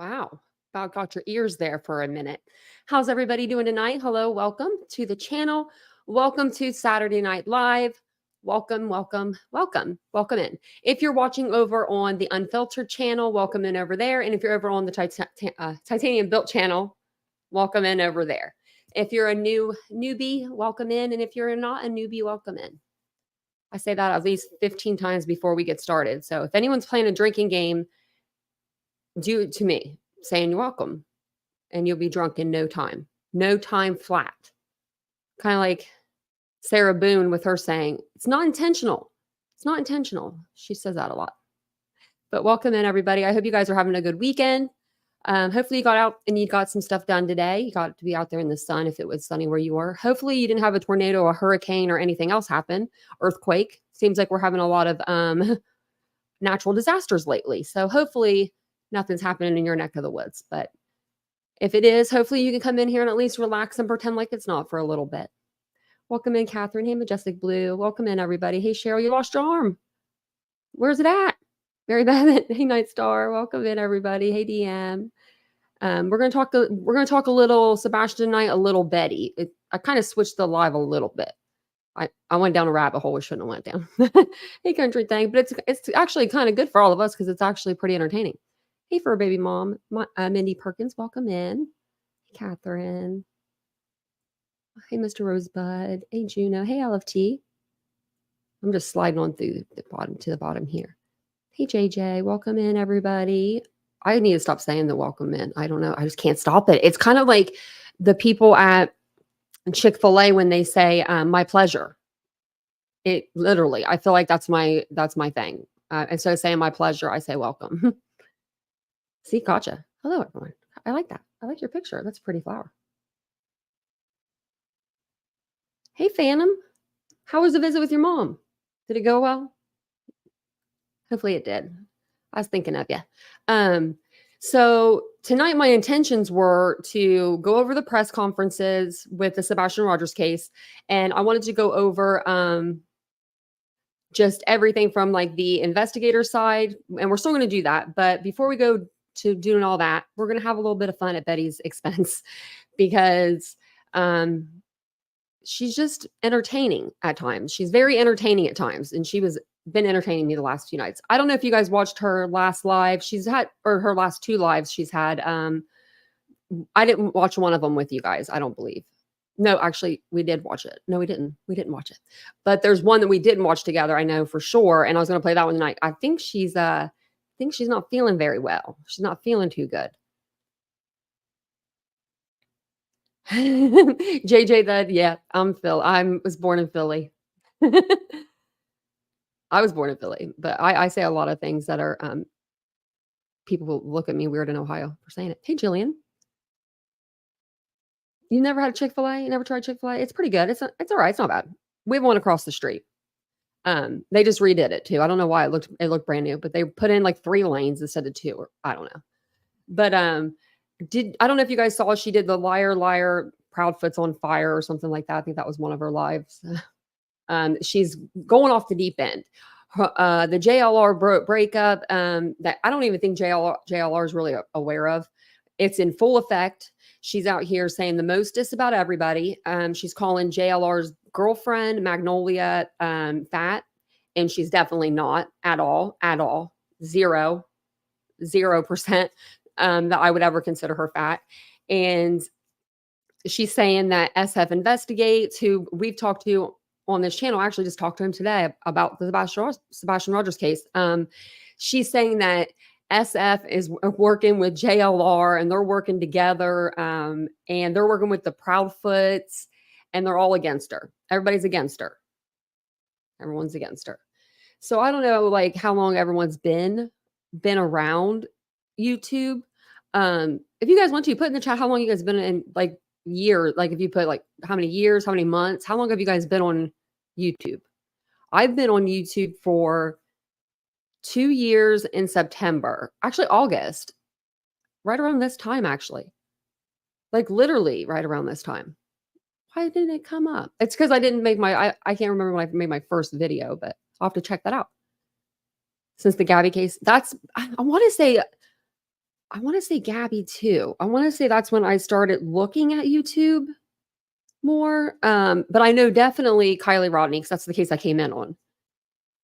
Wow. About got your ears there for a minute. How's everybody doing tonight? Hello, welcome to the channel. Welcome to Saturday Night Live. Welcome, welcome, welcome, welcome in. If you're watching over on the Unfiltered channel, welcome in over there. And if you're over on the Titanium Built channel, welcome in over there. If you're a newbie, welcome in. And if you're not a newbie, welcome in. I say that at least 15 times before we get started. So if anyone's playing a drinking game, do it to me, saying you're welcome, and you'll be drunk in no time. No time flat. Kind of like Sarah Boone with her saying, it's not intentional. It's not intentional. She says that a lot. But welcome in, everybody. I hope you guys are having a good weekend. Hopefully you got out and you got some stuff done today. You got to be out there in the sun if it was sunny where you were. Hopefully you didn't have a tornado, a hurricane, or anything else happen. Earthquake. Seems like we're having a lot of natural disasters lately. So hopefully nothing's happening in your neck of the woods. But if it is, hopefully you can come in here and at least relax and pretend like it's not for a little bit. Welcome in, Catherine. Hey, Majestic Blue. Welcome in, everybody. Hey, Cheryl, you lost your arm. Where's it at? Mary Beth. Hey, Night Star. Welcome in, everybody. Hey, DM. We're gonna talk a little Sebastian tonight, a little Betty. I kind of switched the live a little bit. I went down a rabbit hole we shouldn't have went down. Hey, country thing, but it's actually kind of good for all of us because it's actually pretty entertaining. Hey, fur baby mom, Mindy Perkins, welcome in. Hey, Catherine. Hey, Mr. Rosebud. Hey, Juno. Hey, LFT. I'm just sliding on through the bottom to the bottom here. Hey, JJ. Welcome in, everybody. I need to stop saying the welcome in. I don't know. I just can't stop it. It's kind of like the people at Chick-fil-A when they say my pleasure. It literally, I feel like that's my thing. Instead of saying my pleasure, I say welcome. See, gotcha. Hello, everyone. I like that. I like your picture. That's a pretty flower. Hey, Phantom. How was the visit with your mom? Did it go well? Hopefully it did. I was thinking of you. So tonight my intentions were to go over the press conferences with the Sebastian Rogers case. And I wanted to go over just everything from like the investigator side. And we're still going to do that. But before we go to doing all that, we're going to have a little bit of fun at Betty's expense because she's just entertaining at times. She's very entertaining at times. And she was been entertaining me the last few nights. I don't know if you guys watched her last live. She's had, or her last two lives she's had. I didn't watch one of them with you guys, I don't believe. No, actually, we did watch it. No, we didn't. We didn't watch it. But there's one that we didn't watch together, I know for sure. And I was going to play that one tonight. I think she's not feeling very well. She's not feeling too good. JJ that, yeah, I'm Phil. I was born in Philly. I was born in Philly, but I say a lot of things that are, people will look at me weird in Ohio for saying it. Hey, Jillian. You never had a Chick-fil-A? You never tried Chick-fil-A? It's pretty good. It's all right. It's not bad. We have one across the street. They just redid it too. I don't know why it looked brand new, but they put in like 3 lanes instead of 2, or I don't know. But I don't know if you guys saw, she did the liar, liar, Proudfoot's on fire or something like that. I think that was one of her lives. She's going off the deep end. The JLR breakup that I don't even think JLR is really aware of. It's in full effect. She's out here saying the mostest about everybody. She's calling JLR's girlfriend, Magnolia, fat. And she's definitely not at all. 0% that I would ever consider her fat. And she's saying that SF Investigates, who we've talked to on this channel, I actually just talked to him today about the Sebastian Rogers case. She's saying that SF is working with JLR and they're working together, and they're working with the Proudfoots, and they're all against her. Everybody's against her. Everyone's against her. So I don't know like how long everyone's been around YouTube. If you guys want to put in the chat how long you guys been in, like, year, like if you put like how many years, how many months, how long have you guys been on YouTube? I've been on YouTube for 2 years in September, actually August, right around this time, actually, like literally right around this time. Why didn't it come up? It's because I didn't make I can't remember when I made my first video, but I'll have to check that out. Since the Gabby case, I want to say I want to say Gabby too. I want to say that's when I started looking at YouTube more. But I know definitely Kylie Rodney because that's the case I came in on.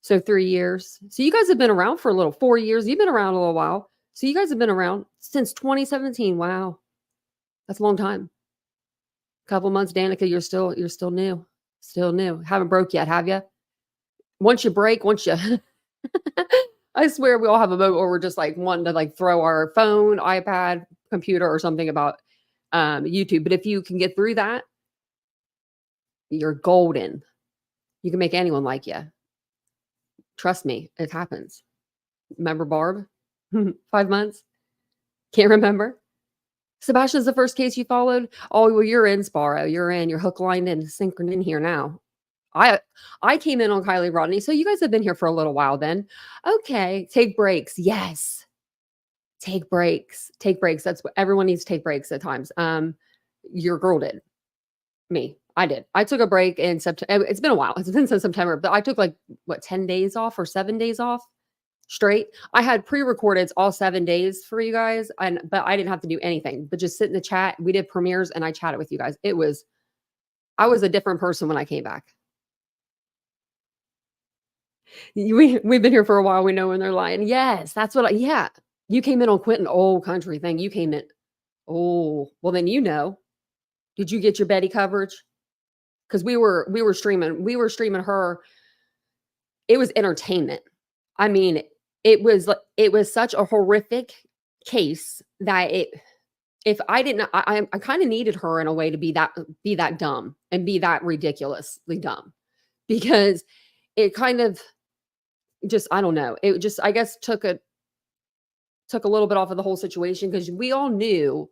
So 3 years. So you guys have been around for a little 4 years. You've been around a little while. So you guys have been around since 2017. Wow. That's a long time. Couple months, Danica, you're still new. Still new. Haven't broke yet, have you? Once you break, once you I swear we all have a moment where we're just like wanting to like throw our phone, iPad, computer, or something about YouTube. But if you can get through that, you're golden. You can make anyone like you. Trust me, it happens. Remember Barb? 5 months? Can't remember? Sebastian's the first case you followed? Oh, well, you're in, Sparrow. You're in. You're hook, line, and synchroned in here now. I came in on Kylie Rodney, so you guys have been here for a little while then. Okay, take breaks. Yes. Take breaks. Take breaks. That's what everyone needs to take breaks at times. Your girl did. Me. I did. I took a break in September. It's been a while. It's been since September, but I took like 10 days off or 7 days off straight. I had pre-recorded all 7 days for you guys, but I didn't have to do anything, but just sit in the chat. We did premieres and I chatted with you guys. I was a different person when I came back. We've been here for a while. We know when they're lying. Yes, that's what yeah. You came in on Quentin, old country thing. You came in. Oh, well then you know. Did you get your Betty coverage? Because we were streaming her. It was entertainment. I mean, it was such a horrific case that if I didn't, I kind of needed her in a way to be that dumb and be that ridiculously dumb, because it kind of just, I don't know. It just, I guess, took a little bit off of the whole situation, because we all knew,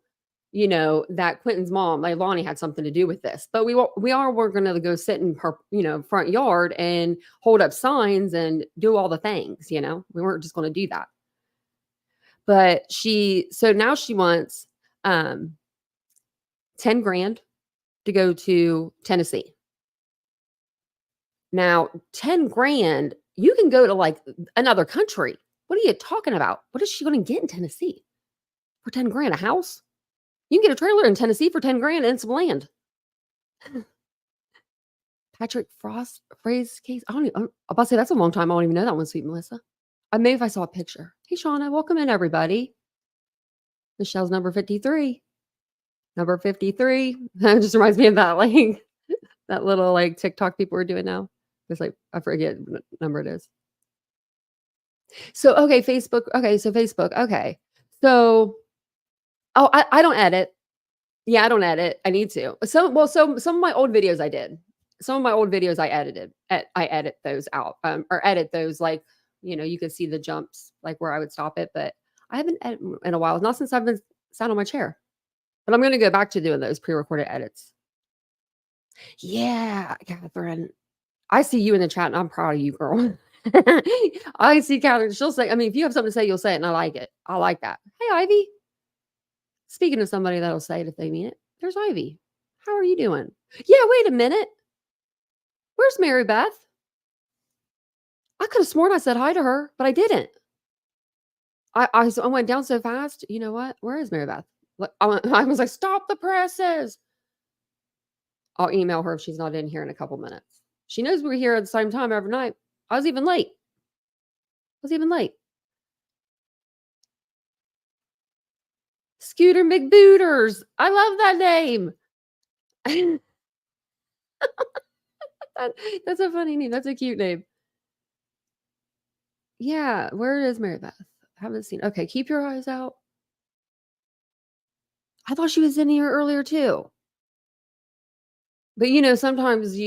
that Quentin's mom, like Lonnie, had something to do with this. But we all were going to go sit in her, front yard and hold up signs and do all the things. We weren't just going to do that. But so now she wants 10 grand to go to Tennessee. Now, 10 grand, you can go to like another country. What are you talking about? What is she going to get in Tennessee for 10 grand? A house? You can get a trailer in Tennessee for 10 grand and some land. Patrick Frost phrase case. I'm about to say that's a long time. I don't even know that one, sweet Melissa. Maybe if I saw a picture. Hey, Shauna, welcome in, everybody. Michelle's number 53. Number 53. That just reminds me of that, like, that little, like, TikTok people are doing now. It's like, I forget what number it is. So, okay, Facebook. Okay, so Facebook. Okay. So, oh, I don't edit. Yeah, I don't edit. I need to. So some of my old videos I did. Some of my old videos I edited. I edit those out. Or edit those, like, you could see the jumps, like where I would stop it. But I haven't edited in a while. Not since I've been sat on my chair. But I'm going to go back to doing those pre-recorded edits. Yeah, Catherine. I see you in the chat, and I'm proud of you, girl. I see Catherine. She'll say, I mean, if you have something to say, you'll say it, and I like it. I like that. Hey, Ivy. Speaking of somebody that'll say it if they mean it, there's Ivy. How are you doing? Yeah, wait a minute. Where's Mary Beth? I could have sworn I said hi to her, but I didn't. I went down so fast. You know what? Where is Mary Beth? I was like, stop the presses. I'll email her if she's not in here in a couple minutes. She knows we're here at the same time every night. I was even late. Scooter McBooters. I love that name. That's a funny name. That's a cute name. Yeah. Where is Mary Beth? I haven't seen. Okay. Keep your eyes out. I thought she was in here earlier too. But sometimes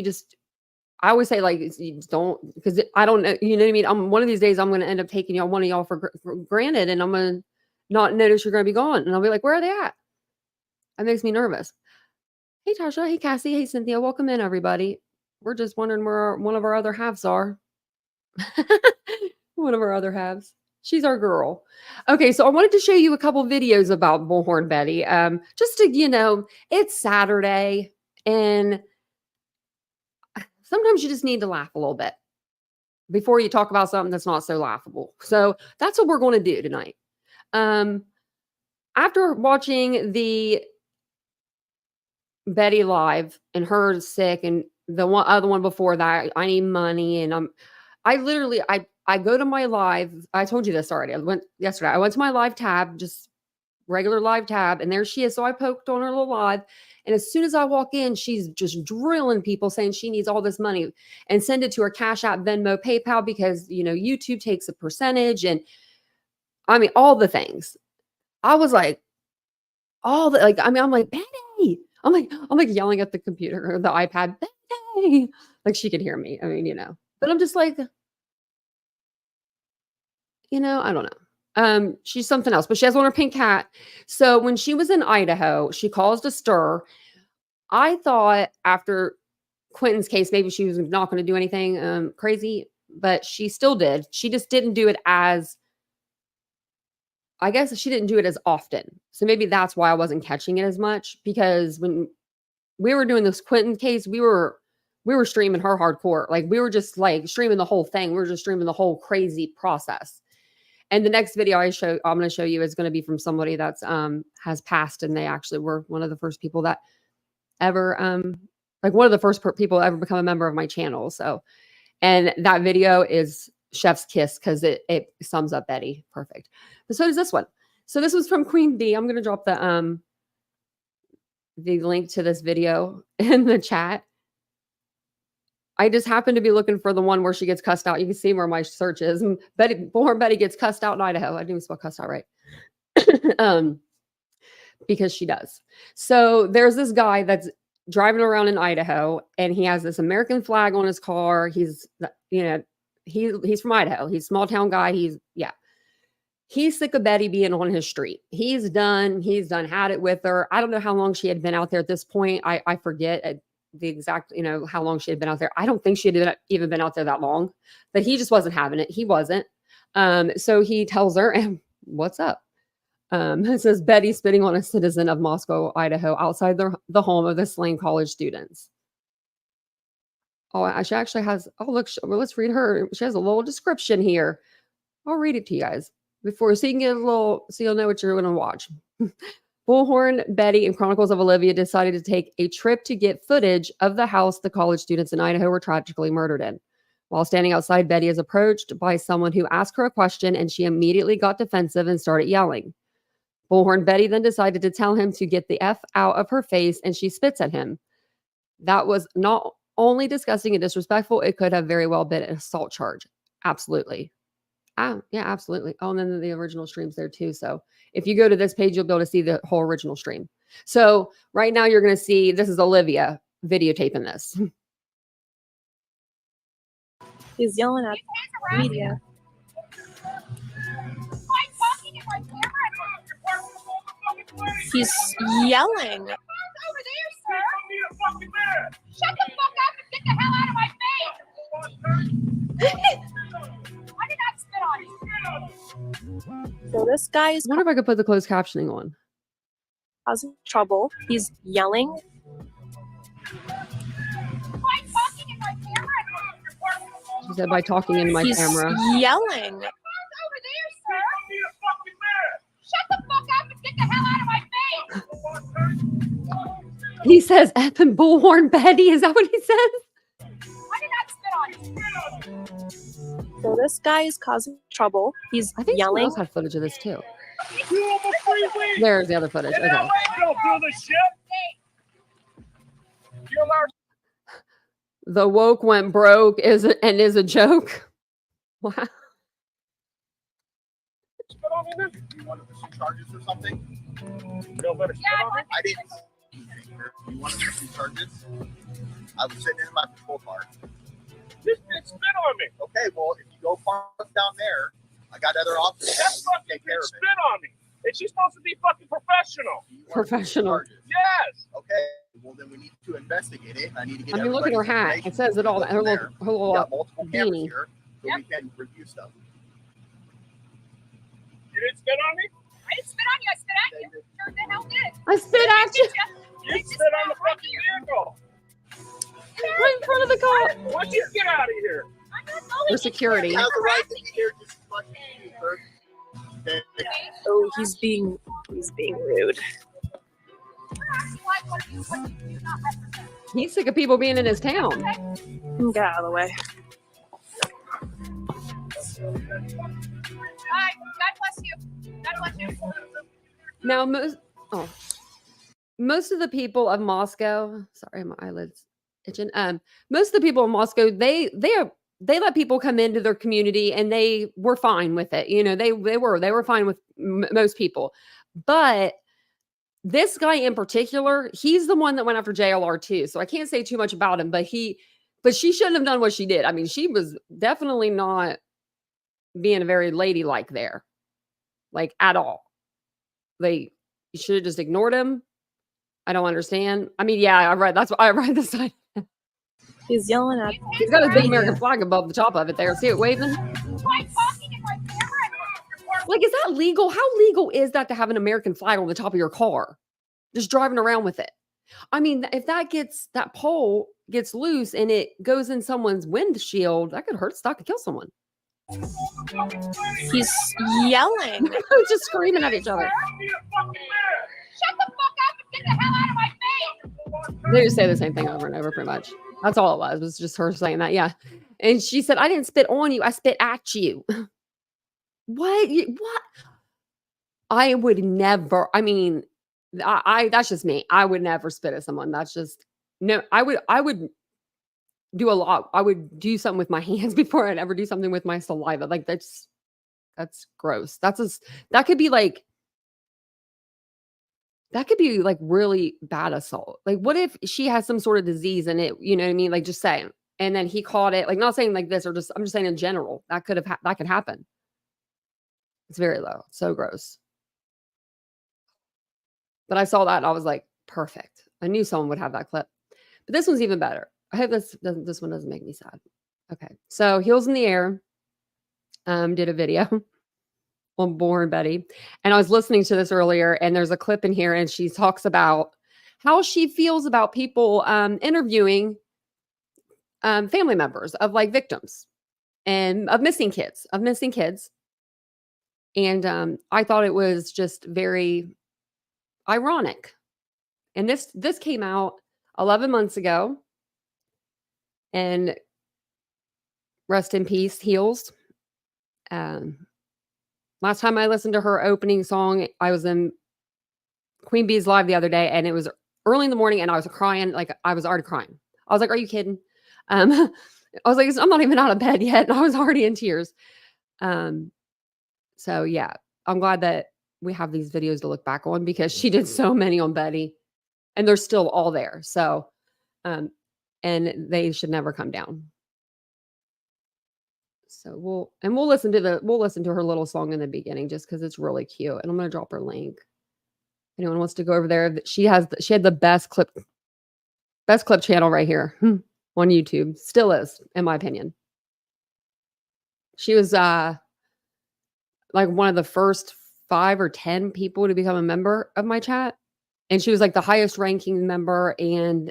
I always say, like, you just don't, because I don't know, you know what I mean? One of these days I'm going to end up taking one of y'all for granted, and I'm going to not notice you're going to be gone. And I'll be like, where are they at? That makes me nervous. Hey, Tasha. Hey, Cassie. Hey, Cynthia. Welcome in, everybody. We're just wondering where one of our other halves are. One of our other halves. She's our girl. Okay, so I wanted to show you a couple videos about Bullhorn Betty. Just to, it's Saturday, and sometimes you just need to laugh a little bit before you talk about something that's not so laughable. So that's what we're going to do tonight. after watching the Betty live and her sick and the other one before that, I need money, and I literally I go to my live. I told you this already. I went yesterday. I went to my live tab, just regular live tab, and there she is. So I poked on her little live, and as soon as I walk in, she's just drilling people saying she needs all this money and send it to her Cash App, Venmo, PayPal, because YouTube takes a percentage, and I mean all the things. I was like, I'm like, Betty. I'm like yelling at the computer or the iPad, Betty. Like she could hear me. I mean, but I'm just like, I don't know. She's something else, but she has on her pink hat. So when she was in Idaho, she caused a stir. I thought after Quentin's case, maybe she was not going to do anything crazy, but she still did. She just didn't do it as, I guess she didn't do it as often. So maybe that's why I wasn't catching it as much, because when we were doing this Quentin case, we were streaming her hardcore. Like we were just like streaming the whole thing. We were just streaming the whole crazy process. And the next video I'm going to show you is going to be from somebody that's has passed, and they actually were one of the first people that ever one of the first people to ever become a member of my channel. So, and that video is chef's kiss because it sums up Betty perfect. But so does this one. So this was from Queen Bee. I'm going to drop the link to this video in the chat. I just happened to be looking for the one where she gets cussed out. You can see where my search is. And Betty gets cussed out in Idaho. I didn't even spell cussed out right. Because she does. So there's this guy that's driving around in Idaho, and he has this American flag on his car. He's from Idaho. He's a small town guy. He's sick of Betty being on his street. He's done had it with her. I don't know how long she had been out there at this point. I forget the exact, how long she had been out there. I don't think she had even been out there that long, but he just wasn't having it. He wasn't. So he tells her, what's up? It says Betty spitting on a citizen of Moscow, Idaho, outside the home of the slain college students. Oh, she actually has, look, let's read her. She has a little description here. I'll read it to you guys before, so you can get so you'll know what you're going to watch. Bullhorn Betty and Chronicles of Olivia decided to take a trip to get footage of the house the college students in Idaho were tragically murdered in. While standing outside, Betty is approached by someone who asked her a question, and she immediately got defensive and started yelling. Bullhorn Betty then decided to tell him to get the F out of her face, and she spits at him. That was not only disgusting and disrespectful, it could have very well been an assault charge. Absolutely. Yeah, absolutely. Oh, and then the original stream's there too. So if you go to this page, you'll be able to see the whole original stream. So right now you're going to see, this is Olivia videotaping this. He's yelling at the media. He's yelling. Over there, sir. Shut the fuck up and get the hell out of my face. Why did I spit on you? So this guy is I wonder if I could put the closed captioning on. causing trouble. He's yelling. Why talking in my camera? She said by talking into my He's camera. yelling. Over there, sir. Shut the fuck up and get the hell out of my face. He says F and Bullhorn Betty. Is that what he says? Why did I spit on you? So this guy is causing trouble. He's I think someone yelling. else had footage of this too. There's the other footage. Okay. The woke went broke is a joke. Wow. Spit on me then? You want to pursue charges or something? Yeah, I didn't. You want to pursue charges? I was sitting in my patrol car. This bitch spit on me. Okay, well, if you go far down there, I got other officers That to fucking take care bitch of it. spit on me. And she's supposed to be fucking professional. You want to pursue Professional. charges? Yes. Okay, well, then we need to investigate it. I need to get I mean, look at her hat. It says it all. Her little We got multiple cameras beanie. here, so we can review stuff. You didn't spit on me? I didn't spit on you. I spit at you. Sure the hell did. I spit at you You spit on the fucking vehicle. right in front of the car. Why don't you get out of here? I'm not going For security. He has the right to be here just as much as you, sir. Okay. Oh, he's being He's being rude. He's sick of people being in his town. Get out of the way. Bye. God bless you. God bless you. Now, most of the people of Moscow, sorry, my eyelids itching. Most of the people in Moscow, they let people come into their community, and they were fine with it. You know, they were fine with most people, but this guy in particular, he's the one that went after JLR too. So I can't say too much about him, but she shouldn't have done what she did. I mean, she was definitely not being very ladylike there, like at all. You should have just ignored him. I don't understand. I mean, yeah, I read the sign. He's yelling at He's got his big American flag above the top of it there. See it waving? Why talking in my camera? Like, is that legal? How legal is that to have an American flag on the top of your car? Just driving around with it. I mean, if that pole gets loose and it goes in someone's windshield, that could hurt, that could kill someone. He's yelling. Just screaming at each other. Shut the fuck up and get the hell out of my face! They just say the same thing over and over, pretty much. That's all it was. It was just her saying that, yeah. And she said, "I didn't spit on you. I spit at you." What? What? I would never. I mean, I that's just me. I would never spit at someone. That's just no. I would do a lot. I would do something with my hands before I'd ever do something with my saliva. Like that's gross. That could be like really bad assault. Like, what if she has some sort of disease and it, you know what I mean? Like, just saying. And then he caught it, like, not saying like this, or just, I'm just saying in general, that could happen. It's very low. So gross. But I saw that and I was like, perfect. I knew someone would have that clip. But this one's even better. I hope this one doesn't make me sad. Okay. So Heels in the Air did a video on Born Betty. And I was listening to this earlier, and there's a clip in here, and she talks about how she feels about people interviewing family members of like victims and of missing kids. And I thought it was just very ironic. And this came out 11 months ago. And rest in peace, Heels. Last time I listened to her opening song, I was in Queen Bee's Live the other day, and it was early in the morning, and I was crying. Like, I was already crying. I was like, "Are you kidding?" I was like, "I'm not even out of bed yet," and I was already in tears. So yeah, I'm glad that we have these videos to look back on, because she did so many on Betty, and they're still all there. So, and they should never come down. So we'll listen to her little song in the beginning, just because it's really cute. And I'm gonna drop her link. If anyone wants to go over there, she had the best clip channel right here on YouTube. Still is, in my opinion. She was like one of the first 5 or 10 people to become a member of my chat, and she was like the highest ranking member, and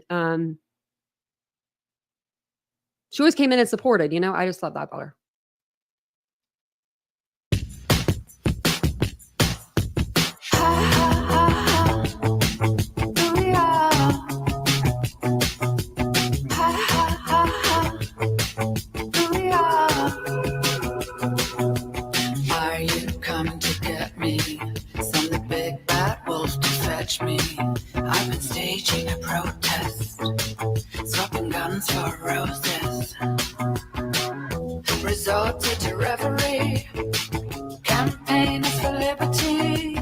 she always came in and supported. You know, I just love that about her. Are you coming to get me? Send the big bad wolf to fetch me. I've been staging a protest, swapping guns for roses. Resorted to reverie, campaigners for liberty.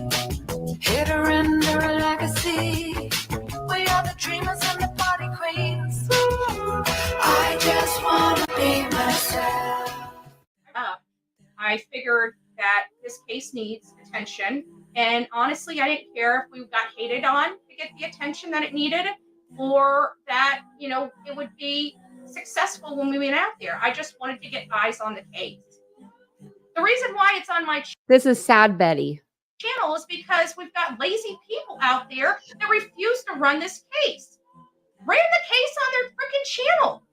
Here to render a legacy. We are the dreamers and the party queens. I just wanna be myself. I figured that this case needs attention, and honestly, I didn't care if we got hated on to get the attention that it needed, or that, you know, it would be successful when we went out there. I just wanted to get eyes on the case. The reason why it's on my This is Sad Betty. channel is because we've got lazy people out there that refuse to run this case. Ran the case on their freaking channel.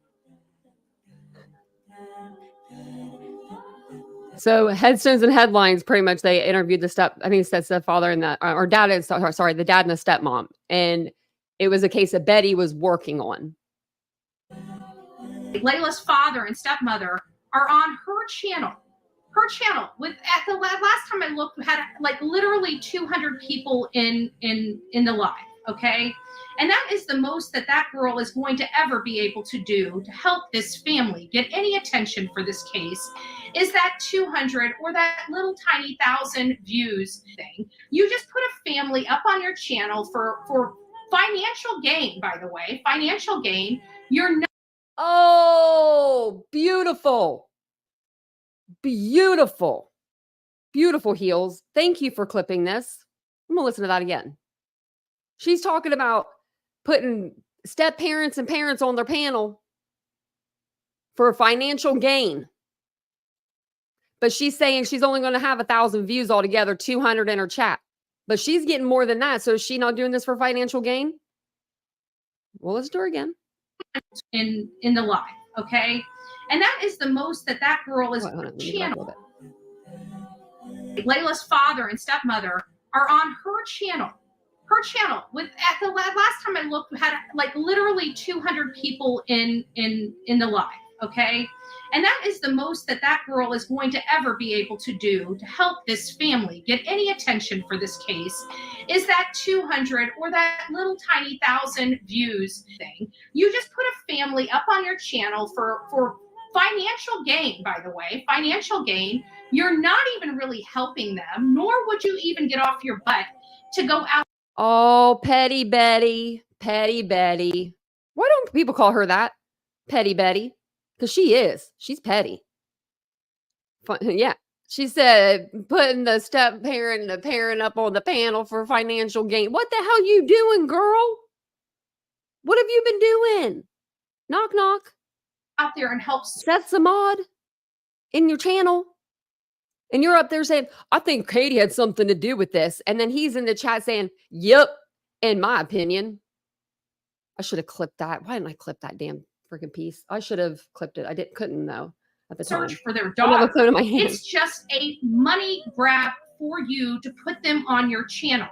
So headstones and headlines, pretty much they interviewed the stepfather and or dad is sorry, the dad and the stepmom. And it was a case that Betty was working on. Layla's father and stepmother are on her channel. Her channel with at the last time I looked had like literally 200 people in the live. Okay. And that is the most that girl is going to ever be able to do to help this family get any attention for this case is that 200 or that little tiny 1,000 views thing. You just put a family up on your channel for financial gain, by the way, financial gain. You're not. Oh, beautiful. Beautiful. Beautiful heels. Thank you for clipping this. I'm going to listen to that again. She's talking about putting step parents and parents on their panel for financial gain. But she's saying she's only going to have 1,000 views altogether, 200 in her chat. But she's getting more than that. So is she not doing this for financial gain? Well, let's do her again. In the live, okay? And that is the most that girl is channel. Layla's father and stepmother are on her channel. Her channel with at the last time I looked had like literally 200 people in the live, okay? And that is the most that girl is going to ever be able to do to help this family get any attention for this case is that 200 or that little tiny 1,000 views thing. You just put a family up on your channel for financial gain, by the way, financial gain. You're not even really helping them, nor would you even get off your butt to go out. Oh, Petty Betty. Petty Betty. Why don't people call her that? Petty Betty. Because she is. She's petty. Yeah. She said putting the step parent and the parent up on the panel for financial gain. What the hell you doing, girl? What have you been doing? Knock, knock. Out there and help Seth Samad in your channel. And you're up there saying, I think Katie had something to do with this. And then he's in the chat saying, yep, in my opinion. I should have clipped that. Why didn't I clip that damn freaking piece? I should have clipped it. I couldn't though at the time. Search for their I don't have daughter. a phone in my hand. It's just a money grab for you to put them on your channel.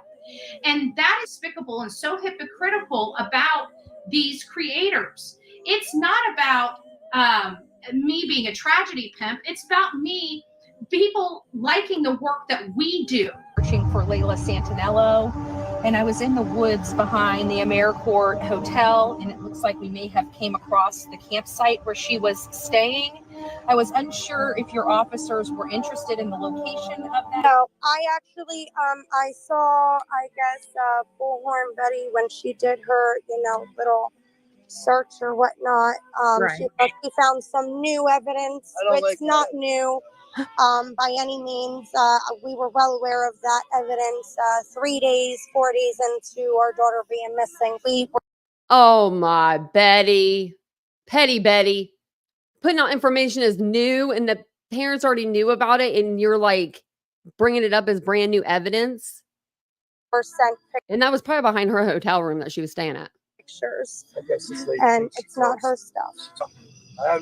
And that is despicable and so hypocritical about these creators. It's not about me being a tragedy pimp. It's about me, people liking the work that we do. Searching for Layla Santinello, and I was in the woods behind the AmeriCorps Hotel, and it looks like we may have came across the campsite where she was staying. I was unsure if your officers were interested in the location of that. No, I actually, I saw, I guess, Bullhorn Betty when she did her, little search or whatnot. Right. She found some new evidence. I don't It's like not new by any means. We were well aware of that evidence 3 days, 4 days into our daughter being missing. We were Oh my Betty. Petty Betty. Putting out information is new and the parents already knew about it and you're like bringing it up as brand new evidence. sent And that was probably behind her hotel room that she was staying at. pictures, I guess this lady and thinks it's not her stuff. I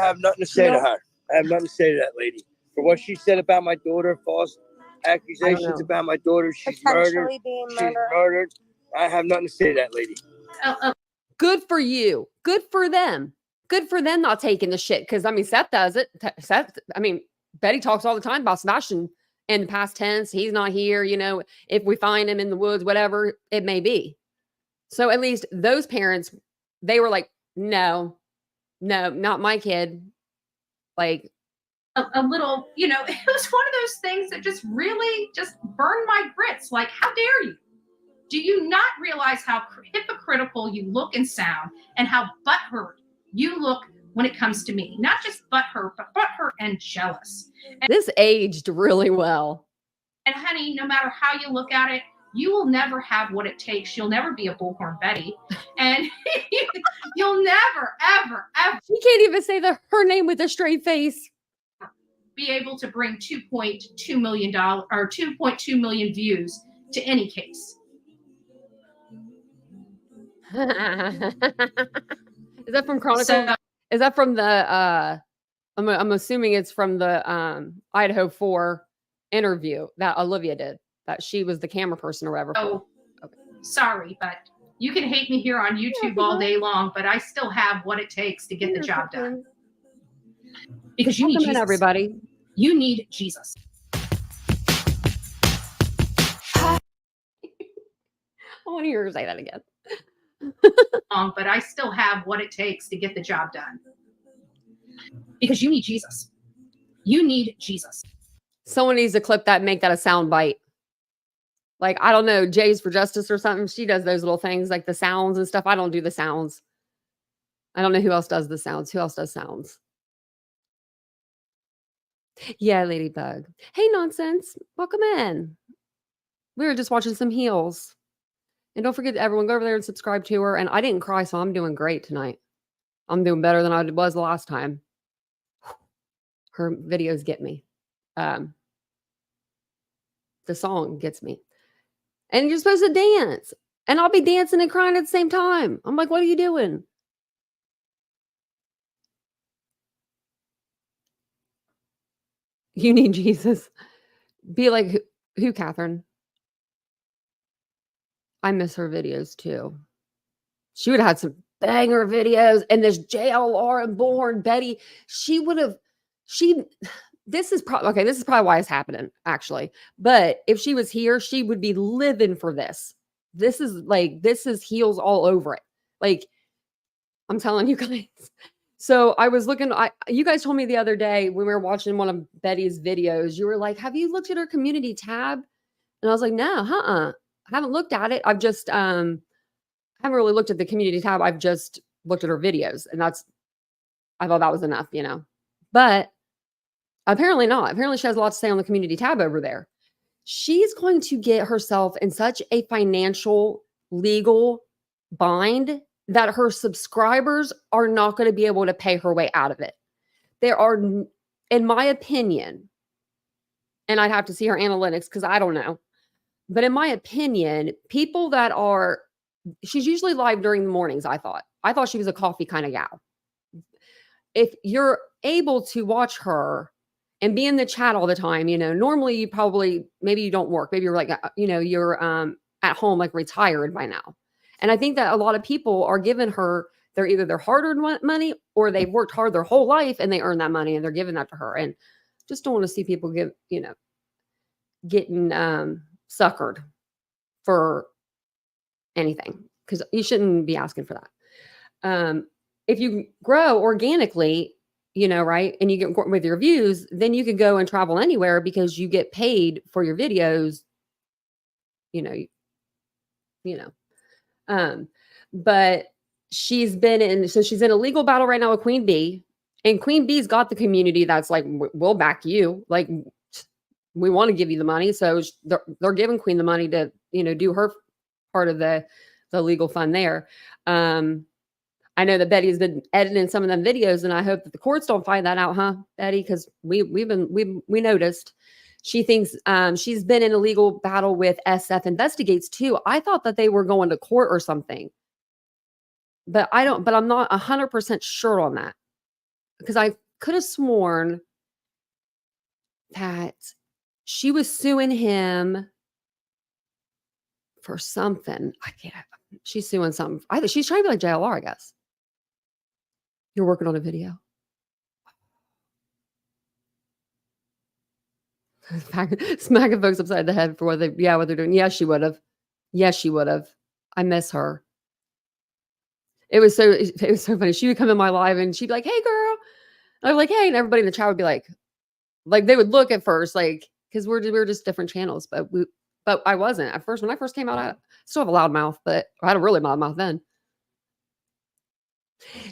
have nothing to say to her. I have nothing to say to that lady. For what she said about my daughter, false accusations about my daughter, she's murdered. Potentially being She's murdered. murdered. I have nothing to say to that lady. Good for you. Good for them. Good for them not taking the shit. Because, I mean, Seth does it. Betty talks all the time about Sebastian in the past tense. He's not here, if we find him in the woods, whatever it may be. So at least those parents, they were like, no, not my kid. Like, a little, it was one of those things that just really just burned my grits. Like, how dare you? Do you not realize how hypocritical you look and sound and how butthurt you look when it comes to me? Not just butthurt, but butthurt and jealous. this aged really well. And honey, no matter how you look at it, you will never have what it takes. You'll never be a Bullhorn Betty. And you'll never, ever, ever She can't even say her name with a straight face. be able to bring $2.2 million or 2.2 million views to any case. Is that from Chronicle? So, Is that from the I'm assuming it's from the Idaho 4 interview that Olivia did, that she was the camera person or whatever. Oh, sorry, but you can hate me here on YouTube all day long, but I still have what it takes to get the job done. Because you need Welcome in, Jesus. everybody. You need Jesus. I want to hear her say that again. But I still have what it takes to get the job done. Because you need Jesus. You need Jesus. Someone needs to clip that and make that a sound bite. Like, I don't know, Jay's for Justice or something. She does those little things like the sounds and stuff. I don't do the sounds. I don't know who else does the sounds. Who else does sounds? Yeah, Ladybug. Hey, Nonsense. Welcome in. We were just watching some heels. And don't forget, everyone, go over there and subscribe to her. And I didn't cry, so I'm doing great tonight. I'm doing better than I was the last time. Her videos get me. The song gets me. And you're supposed to dance. And I'll be dancing and crying at the same time. I'm like, what are you doing? You need Jesus. Be like, who, Catherine? I miss her videos too. She would have had some banger videos. And this JLR and Bullhorn Betty, this is probably why it's happening, actually. But if she was here, she would be living for this. This is heels all over it. Like, I'm telling you guys. So I was looking, you guys told me the other day when we were watching one of Betty's videos, you were like, have you looked at her community tab? And I was like, no, I haven't looked at it. I've just, haven't really looked at the community tab. I've just looked at her videos, and I thought that was enough, but apparently not. Apparently she has a lot to say on the community tab over there. She's going to get herself in such a financial, legal bind that her subscribers are not going to be able to pay her way out of it. There are, in my opinion, and I'd have to see her analytics because I don't know, but in my opinion, people that are, she's usually live during the mornings, I thought she was a coffee kind of gal. If you're able to watch her and be in the chat all the time, normally you probably, maybe you don't work. Maybe you're like, you're at home, like retired by now. And I think that a lot of people are giving her, either their hard-earned money or they've worked hard their whole life and they earn that money and they're giving that to her. And just don't want to see people getting suckered for anything, because you shouldn't be asking for that. If you grow organically, right, and you get with your views, then you can go and travel anywhere because you get paid for your videos, but she's in a legal battle right now with Queen Bee, and Queen Bee's got the community that's like, we'll back you. Like, we want to give you the money. So they're giving Queen the money to, do her part of the legal fund there. I know that Betty has been editing some of them videos, and I hope that the courts don't find that out, huh, Betty? Because we noticed. She thinks she's been in a legal battle with SF Investigates too. I thought that they were going to court or something, but I'm not 100% sure on that, because I could have sworn that she was suing him for something. She's suing something. I think she's trying to be like JLR, I guess. You're working on a video. Smacking folks upside the head for what they're doing. Yes, she would have. I miss her. It was so funny. She would come in my live and she'd be like, "Hey, girl." And I'm like, "Hey," and everybody in the chat would be like they would look at first, like, because we're just different channels, but I wasn't at first. When I first came out, I still have a loud mouth, but I had a really loud mouth then.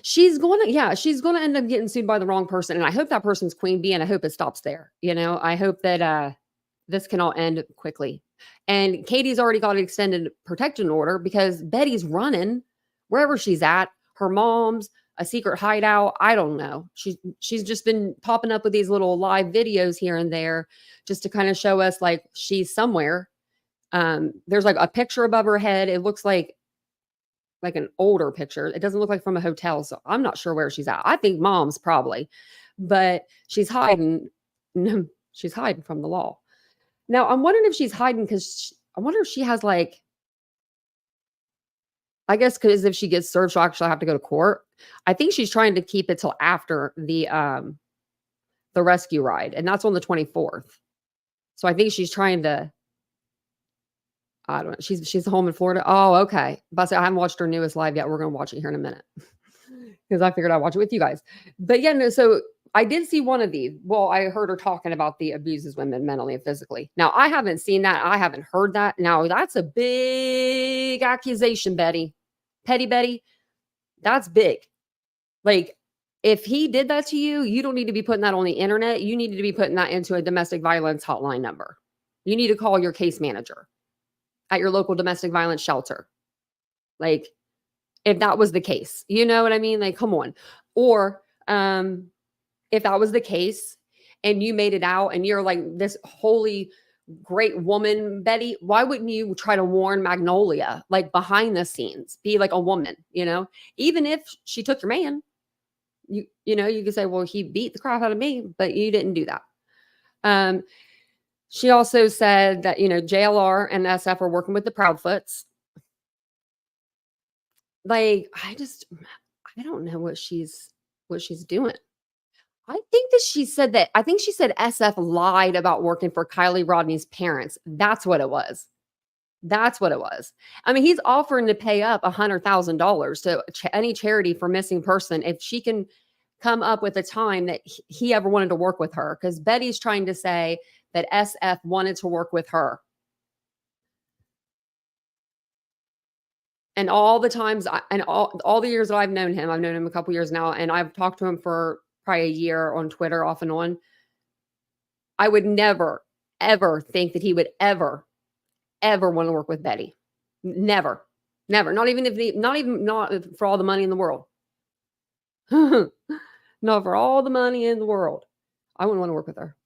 She's going to end up getting sued by the wrong person. And I hope that person's Queen Bee, and I hope it stops there. I hope that this can all end quickly. And Katie's already got an extended protection order because Betty's running wherever she's at. Her mom's a secret hideout. I don't know. She's just been popping up with these little live videos here and there just to kind of show us like she's somewhere. There's like a picture above her head. It looks like like an older picture. It doesn't look like from a hotel, so I'm not sure where she's at. I think mom's probably, but she's hiding. No, she's hiding from the law. Now, I'm wondering if she's hiding because I wonder if she has like, I guess because if she gets served, she'll actually have to go to court. I think she's trying to keep it till after the rescue ride, and that's on the 24th. So I think she's trying to. I don't know. She's home in Florida. Oh, okay. But I haven't watched her newest live yet. We're gonna watch it here in a minute because I figured I'd watch it with you guys. But yeah, no. So I did see one of these. Well, I heard her talking about the abuses women mentally and physically. Now I haven't seen that. I haven't heard that. Now that's a big accusation, Betty. Petty Betty. That's big. Like, if he did that to you, you don't need to be putting that on the internet. You need to be putting that into a domestic violence hotline number. You need to call your case manager at your local domestic violence shelter. Like, if that was the case, you know what I mean? Like, come on. Or if that was the case and you made it out and you're like this holy great woman, Betty, why wouldn't you try to warn Magnolia, like behind the scenes, be like a woman, you know? Even if she took your man, you know, you could say, well, he beat the crap out of me, but you didn't do that. She also said that, you know, JLR and SF are working with the Proudfoots. Like, I don't know what she's doing. I think she said SF lied about working for Kylie Rodney's parents. That's what it was. That's what it was. I mean, he's offering to pay up $100,000 to any charity for missing person if she can come up with a time that he ever wanted to work with her. Because Betty's trying to say that SF wanted to work with her. And all the times, all the years that I've known him a couple years now, and I've talked to him for probably a year on Twitter off and on. I would never, ever think that he would ever want to work with Betty. Never. Not for all the money in the world. Not for all the money in the world. I wouldn't want to work with her.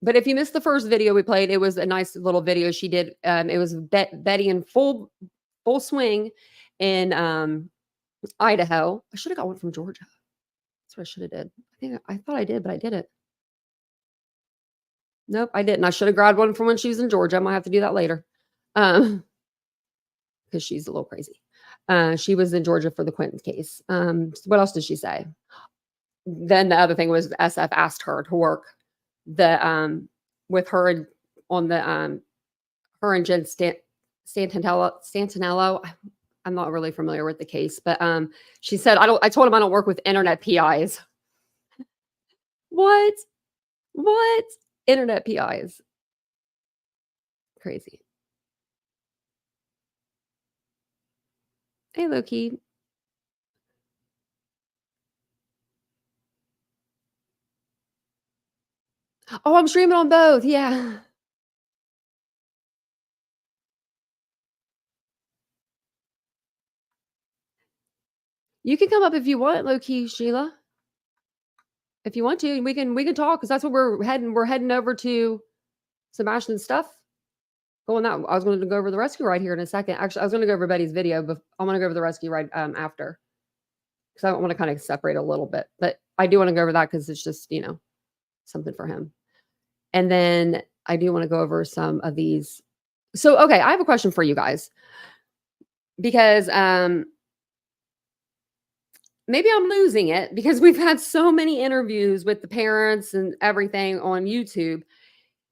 But if you missed the first video we played, it was a nice little video she did. It was Betty in full swing in Idaho. I should have got one from Georgia. That's what I should have did. I thought I did, but I didn't. Nope, I didn't. I should have grabbed one from when she was in Georgia. I might have to do that later. Because she's a little crazy. She was in Georgia for the Quentin case. What else did she say? Then the other thing was SF asked her to work with her on the her and Jen Santinello. I'm not really familiar with the case, but she said I told him I don't work with internet PIs. What? Internet PIs. Crazy. Hey, Loki. Oh, I'm streaming on both. Yeah. You can come up if you want, Loki, Sheila. If you want to, we can talk because that's what we're heading. We're heading over to Sebastian's stuff. I was going to go over the rescue ride here in a second. Actually, I was going to go over Betty's video, but I'm going to go over the rescue ride after because I want to kind of separate a little bit. But I do want to go over that because it's just, you know, something for him. And then I do want to go over some of these. So, okay, I have a question for you guys because maybe I'm losing it because we've had so many interviews with the parents and everything on YouTube.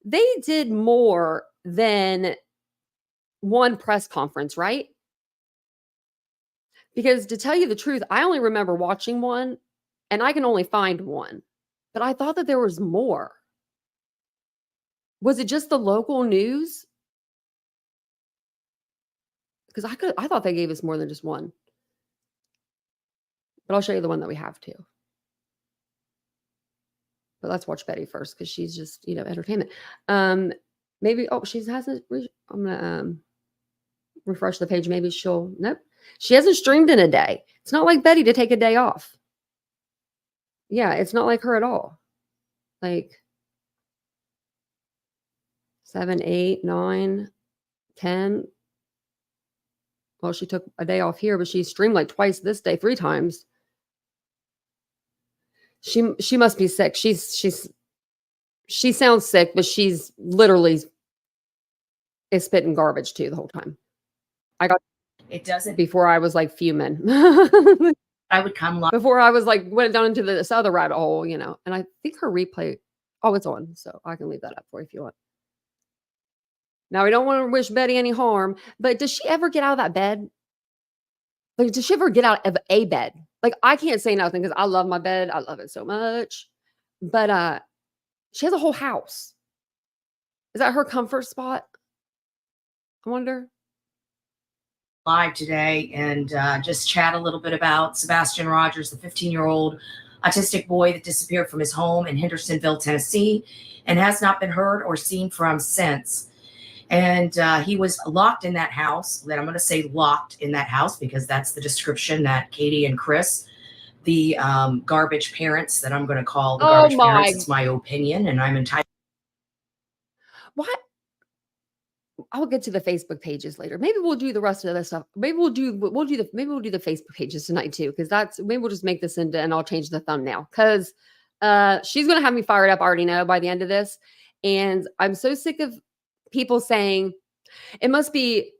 They did more than one press conference, right? Because to tell you the truth, I only remember watching one and I can only find one, but I thought that there was more. Was it just the local news? Because I thought they gave us more than just one. But I'll show you the one that we have too. But let's watch Betty first because she's just, you know, entertainment. Maybe, she hasn't, I'm going to refresh the page. Maybe nope. She hasn't streamed in a day. It's not like Betty to take a day off. Yeah, it's not like her at all. Like 7, 8, 9, 10. Well, she took a day off here, but she streamed like twice this day, 3 times. She must be sick. She sounds sick, but she's literally is spitting garbage too the whole time. It doesn't. Before I was like fuming. I would come live. Before I was like went down into this other rabbit hole, you know. And I think her replay, oh, it's on, so I can leave that up for you if you want. Now, we don't want to wish Betty any harm, but does she ever get out of that bed? Like, does she ever get out of a bed? Like, I can't say nothing because I love my bed. I love it so much. But she has a whole house. Is that her comfort spot? I wonder. Live today and just chat a little bit about Sebastian Rogers, the 15-year-old autistic boy that disappeared from his home in Hendersonville, Tennessee, and has not been heard or seen from since. And he was locked in that house. That I'm going to say locked in that house because that's the description that Katie and Chris, the garbage parents that I'm going to call the garbage parents. It's my opinion, and I'm entitled. What? I'll get to the Facebook pages later. Maybe we'll do the rest of the stuff. Maybe we'll do the Facebook pages tonight too, because maybe we'll just make this into, and I'll change the thumbnail because she's gonna have me fired up. I already know by the end of this, and I'm so sick of people saying it must be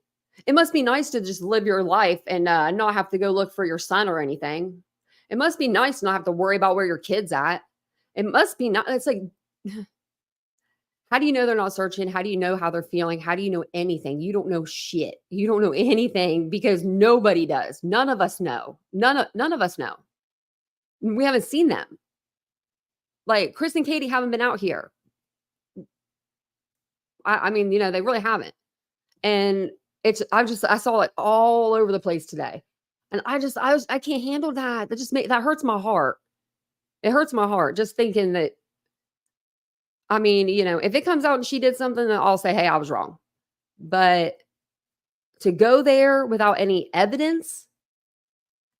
nice to just live your life and not have to go look for your son or anything. It must be nice to not have to worry about where your kid's at. It must be not. It's like. How do you know they're not searching? How do you know how they're feeling? How do you know anything? You don't know shit. You don't know anything because nobody does. None of us know. None of us know. We haven't seen them. Like Chris and Katie haven't been out here. I mean, you know, they really haven't. And I saw it all over the place today. And I can't handle that. That hurts my heart. It hurts my heart just thinking that. I mean, you know, if it comes out and she did something, then I'll say, hey, I was wrong. But to go there without any evidence,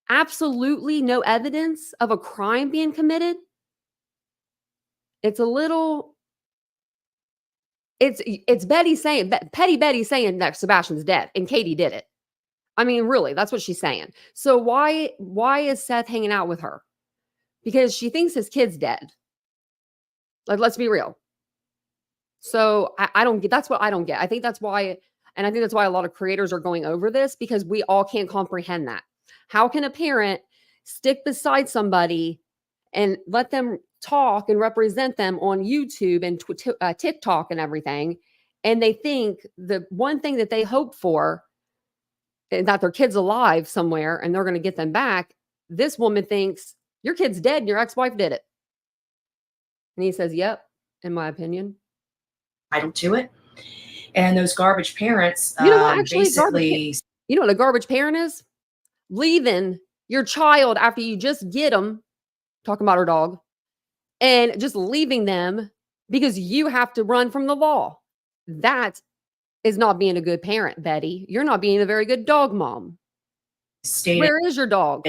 absolutely no evidence of a crime being committed, it's Betty saying, petty Betty saying that Sebastian's dead and Katie did it. I mean, really, that's what she's saying. So why is Seth hanging out with her? Because she thinks his kid's dead. Like, let's be real. So I don't get, that's what I don't get. I think that's why a lot of creators are going over this because we all can't comprehend that. How can a parent stick beside somebody and let them talk and represent them on YouTube and TikTok and everything? And they think the one thing that they hope for, that their kid's alive somewhere and they're going to get them back. This woman thinks your kid's dead and your ex-wife did it. And he says, yep, in my opinion. Entitled to it. And those garbage parents, you know what, actually, basically. You know what a garbage parent is? Leaving your child after you just get them, talking about her dog, and just leaving them because you have to run from the law. That is not being a good parent, Betty. You're not being a very good dog mom. Where is your dog?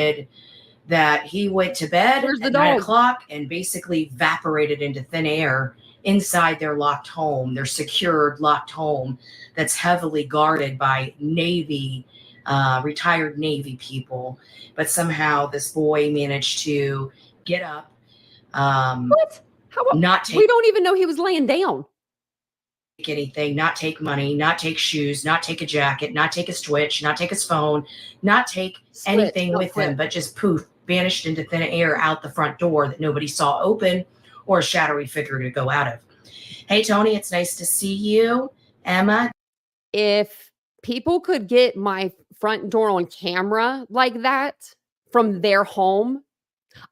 That he went to bed at 9 o'clock and basically evaporated into thin air inside their locked home, their secured locked home that's heavily guarded by Navy, retired Navy people. But somehow this boy managed to get up. What? How about, not take, we don't even know he was laying down. Take anything, not take money, not take shoes, not take a jacket, not take a switch, not take his phone, not take anything with him, but just poof, vanished into thin air out the front door that nobody saw open or a shadowy figure to go out of. Hey, Tony, it's nice to see you. Emma. If people could get my front door on camera like that from their home,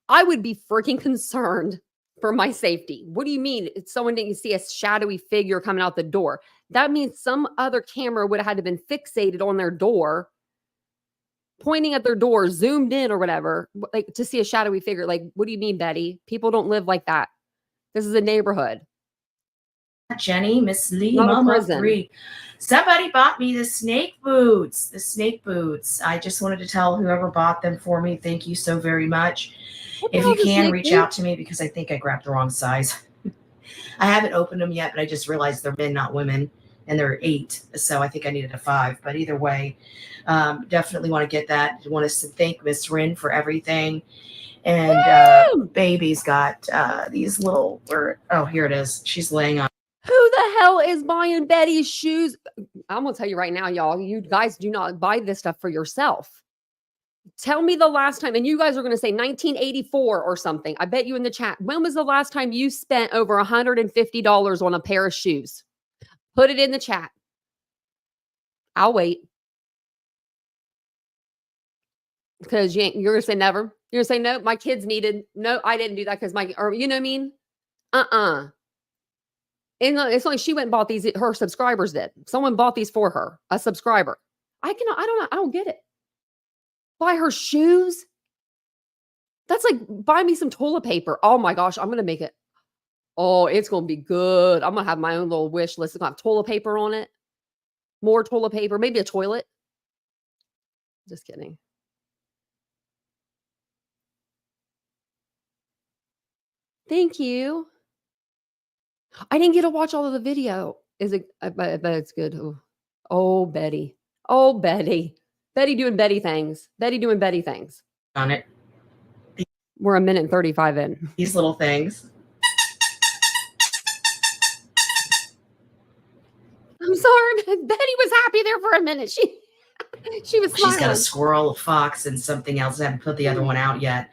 I would be freaking concerned for my safety. What do you mean? Someone didn't see a shadowy figure coming out the door. That means some other camera would have had to been fixated on their door, pointing at their door, zoomed in or whatever, like to see a shadowy figure. Like, what do you mean, Betty? People don't live like that. This is a neighborhood. Jenny, Miss Lee, Mama 3. Somebody bought me the snake boots. The snake boots. I just wanted to tell whoever bought them for me, thank you so very much. If you can, reach out to me because I think I grabbed the wrong size. I haven't opened them yet, but I just realized they're men, not women. and they're 8. So I think I needed a 5. But either way, definitely want to get that. I want us to thank Miss Rin for everything. And baby's got these little, here it is. She's laying on. Who the hell is buying Betty's shoes? I'm going to tell you right now, y'all, you guys do not buy this stuff for yourself. Tell me the last time, and you guys are going to say 1984 or something. I bet you in the chat. When was the last time you spent over $150 on a pair of shoes? Put it in the chat. I'll wait. Because you're going to say never. You're going to say, no, my kids needed. No, I didn't do that because or you know what I mean? And it's like she went and bought these. Her subscribers did. Someone bought these for her, a subscriber. I don't get it. Buy her shoes. That's like, buy me some toilet paper. Oh my gosh, I'm going to make it. Oh, it's going to be good. I'm going to have my own little wish list. It's going to have toilet paper on it. More toilet paper, maybe a toilet. Just kidding. Thank you. I didn't get to watch all of the video. Is it? I bet it's good. Oh, Betty. Oh, Betty. Betty doing Betty things. Betty doing Betty things. On it. We're a minute and 35 in. These little things. I'm sorry. Betty was happy there for a minute. She was smiling. She's got a squirrel, a fox, and something else. I haven't put the other one out yet.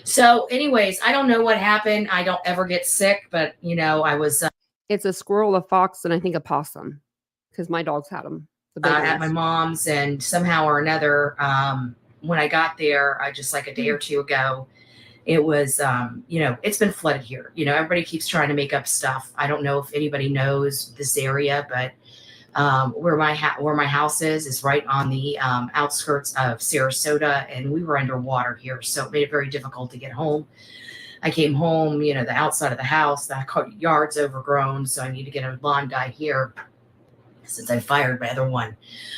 So anyways, I don't know what happened. I don't ever get sick, but I was. It's a squirrel, a fox, and I think a possum because my dogs had them. At my mom's, and somehow or another, when I got there, just like a day or two ago, it was, it's been flooded here. Everybody keeps trying to make up stuff. I don't know if anybody knows this area, but where my house is right on the outskirts of Sarasota, and we were underwater here, so it made it very difficult to get home. I came home, the outside of the house, the yard's overgrown, so I need to get a lawn guy here since I fired my other one.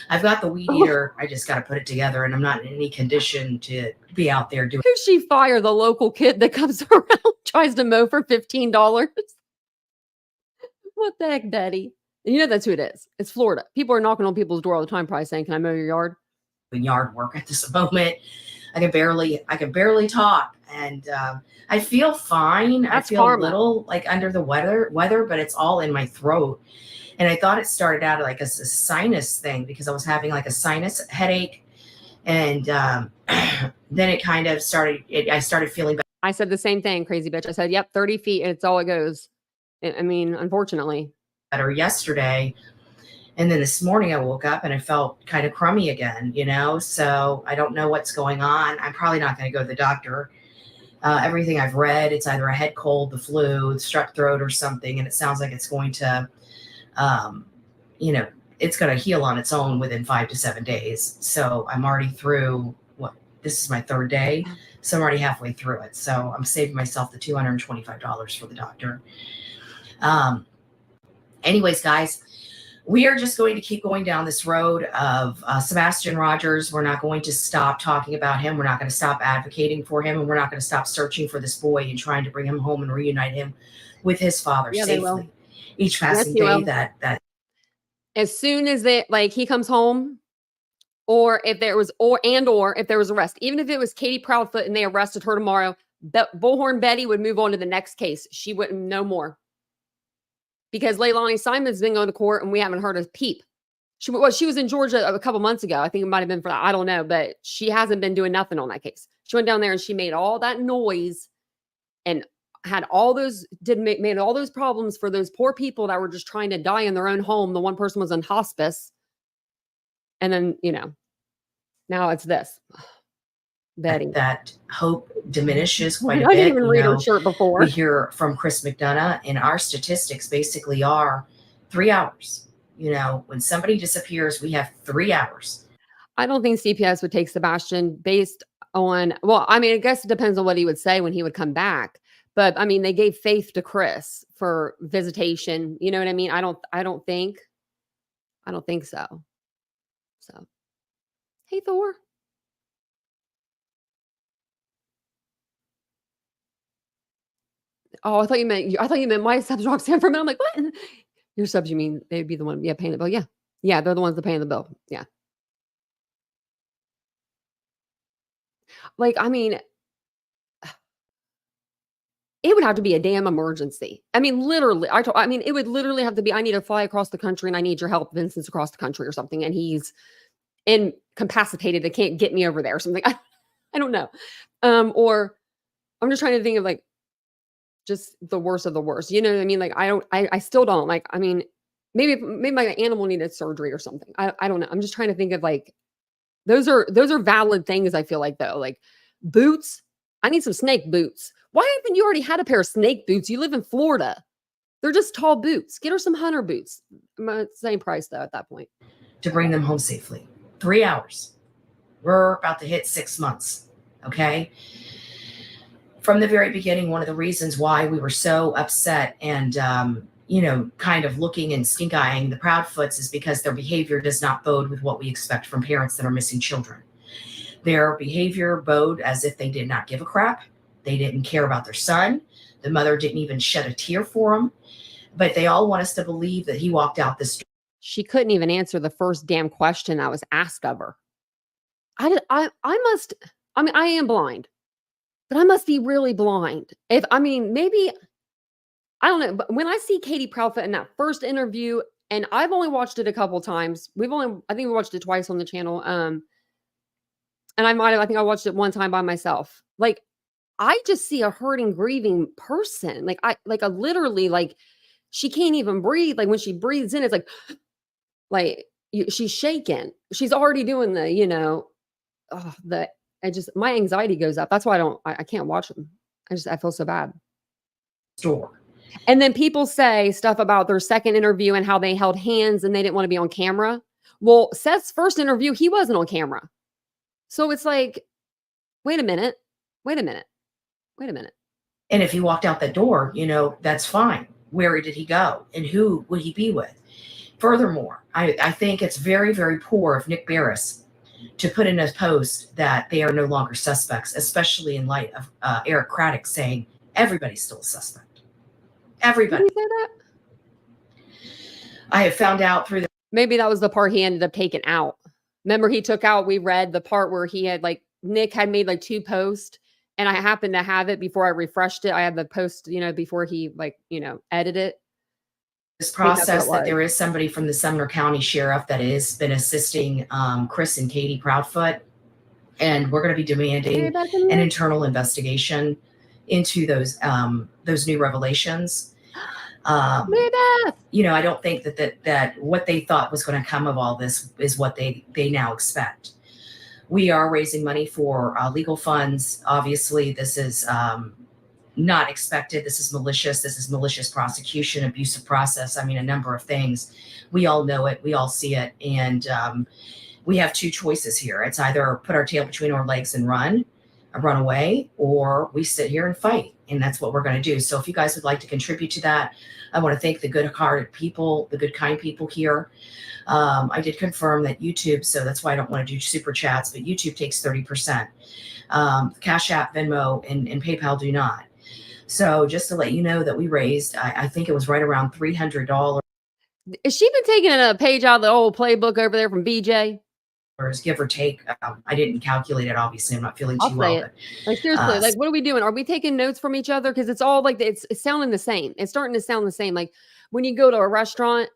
I've got the weed eater. I just got to put it together, and I'm not in any condition to be out there doing. Who's she fire? The local kid that comes around, tries to mow for $15. What the heck, Betty? And that's who it is. It's Florida. People are knocking on people's door all the time, probably saying, "Can I mow your yard?" Yard work at this moment. I can barely talk, and I feel fine. That's I feel karma. A little like under the weather, but it's all in my throat. And I thought it started out like a sinus thing because I was having like a sinus headache, and then it kind of started. I started feeling better. I said the same thing, crazy bitch. I said, "Yep, 30 feet, and it's all it goes." I mean, unfortunately. Better yesterday, and then this morning I woke up and I felt kind of crummy again. So I don't know what's going on. I'm probably not going to go to the doctor. Everything I've read, it's either a head cold, the flu, strep throat, or something, and it sounds like it's going to. It's going to heal on its own within 5 to 7 days. So I'm already through this is my 3rd day. So I'm already halfway through it. So I'm saving myself the $225 for the doctor. Anyways, guys, we are just going to keep going down this road of Sebastian Rogers. We're not going to stop talking about him. We're not going to stop advocating for him. And we're not going to stop searching for this boy and trying to bring him home and reunite him with his father safely. Each passing day that as soon as he comes home, or if there was if there was arrest, even if it was Katie Proudfoot and they arrested her tomorrow, Bullhorn Betty would move on to the next case. She wouldn't know more because Leilani Simon's been going to court and we haven't heard a peep. She was in Georgia a couple months ago. I think it might have been for that. I don't know, but she hasn't been doing nothing on that case. She went down there and she made all that noise and had made all those problems for those poor people that were just trying to die in their own home. The one person was in hospice. And then, now it's this. Betty. That hope diminishes quite a bit. I didn't even read her shirt before. We hear from Chris McDonough, and our statistics basically are 3 hours. When somebody disappears, we have 3 hours. I don't think CPS would take Sebastian based on, I guess it depends on what he would say when he would come back. But they gave faith to Chris for visitation. You know what I mean? I don't think so. So, hey, Thor. Oh, I thought you meant my subs Roxanne for a minute. I'm like, what? Your subs, you mean they'd be the one, paying the bill? Yeah. Yeah, they're the ones that paying the bill. Yeah. Like, I mean, it would have to be a damn emergency. I mean, literally, I mean, it would literally have to be, I need to fly across the country and I need your help. Vincent's across the country or something. And he's incapacitated. They can't get me over there or something. I don't know. Or I'm just trying to think of like just the worst of the worst. You know what I mean? Like, I still don't like, I mean, maybe my animal needed surgery or something. I don't know. I'm just trying to think of like, those are valid things. I feel like though, like boots. I need some snake boots. Why haven't you already had a pair of snake boots? You live in Florida. They're just tall boots. Get her some hunter boots. Same price though at that point. To bring them home safely. 3 hours. We're about to hit 6 months. Okay. From the very beginning, one of the reasons why we were so upset and, kind of looking and stink eyeing the Proudfoots is because their behavior does not bode with what we expect from parents that are missing children. Their behavior bode as if they did not give a crap. They didn't care about their son. The mother didn't even shed a tear for him. But they all want us to believe that he walked out this door. She couldn't even answer the first damn question that was asked of her. I mean, I am blind, but I must be really blind. Maybe, I don't know. But when I see Katie Proudfoot in that first interview, and I've only watched it a couple times. I think we watched it twice on the channel. And I think I watched it one time by myself. Like, I just see a hurting, grieving person. Literally, like, she can't even breathe. Like when she breathes in, it's like she's shaking. She's already doing my anxiety goes up. That's why I can't watch them. I feel so bad. Door. And then people say stuff about their second interview and how they held hands and they didn't want to be on camera. Well, Seth's first interview, he wasn't on camera. So it's like, wait a minute. And if he walked out that door, that's fine. Where did he go? And who would he be with? Furthermore, I think it's very, very poor of Nick Barris to put in a post that they are no longer suspects, especially in light of Eric Craddock saying everybody's still a suspect. Everybody. Did he say that? I have found out through the... Maybe that was the part he ended up taking out. Remember he took out, we read the part where he had Nick had made 2 posts and I happened to have it before I refreshed it. I had the post, before he edited it. This process that there is somebody from the Sumner County Sheriff that has been assisting Chris and Katie Proudfoot. And we're going to be demanding an internal investigation into those new revelations. I don't think that what they thought was going to come of all this is what they now expect. We are raising money for legal funds. Obviously, this is not expected. This is malicious. This is malicious prosecution, abusive process. I mean, a number of things. We all know it. We all see it. And we have 2 choices here. It's either put our tail between our legs and run away, or we sit here and fight. And that's what we're going to do. So if you guys would like to contribute to that, I want to thank the good-hearted people, the good, kind people here. I did confirm that YouTube, so that's why I don't want to do super chats, but YouTube takes 30%. Cash App, Venmo, and PayPal do not. So just to let you know that we raised, I think it was right around $300. Has she been taking a page out of the old playbook over there from BJ? Give or take. I didn't calculate it. Obviously, I'm not feeling too well. But, seriously, what are we doing? Are we taking notes from each other? Because it's all it's sounding the same. It's starting to sound the same. Like when you go to a restaurant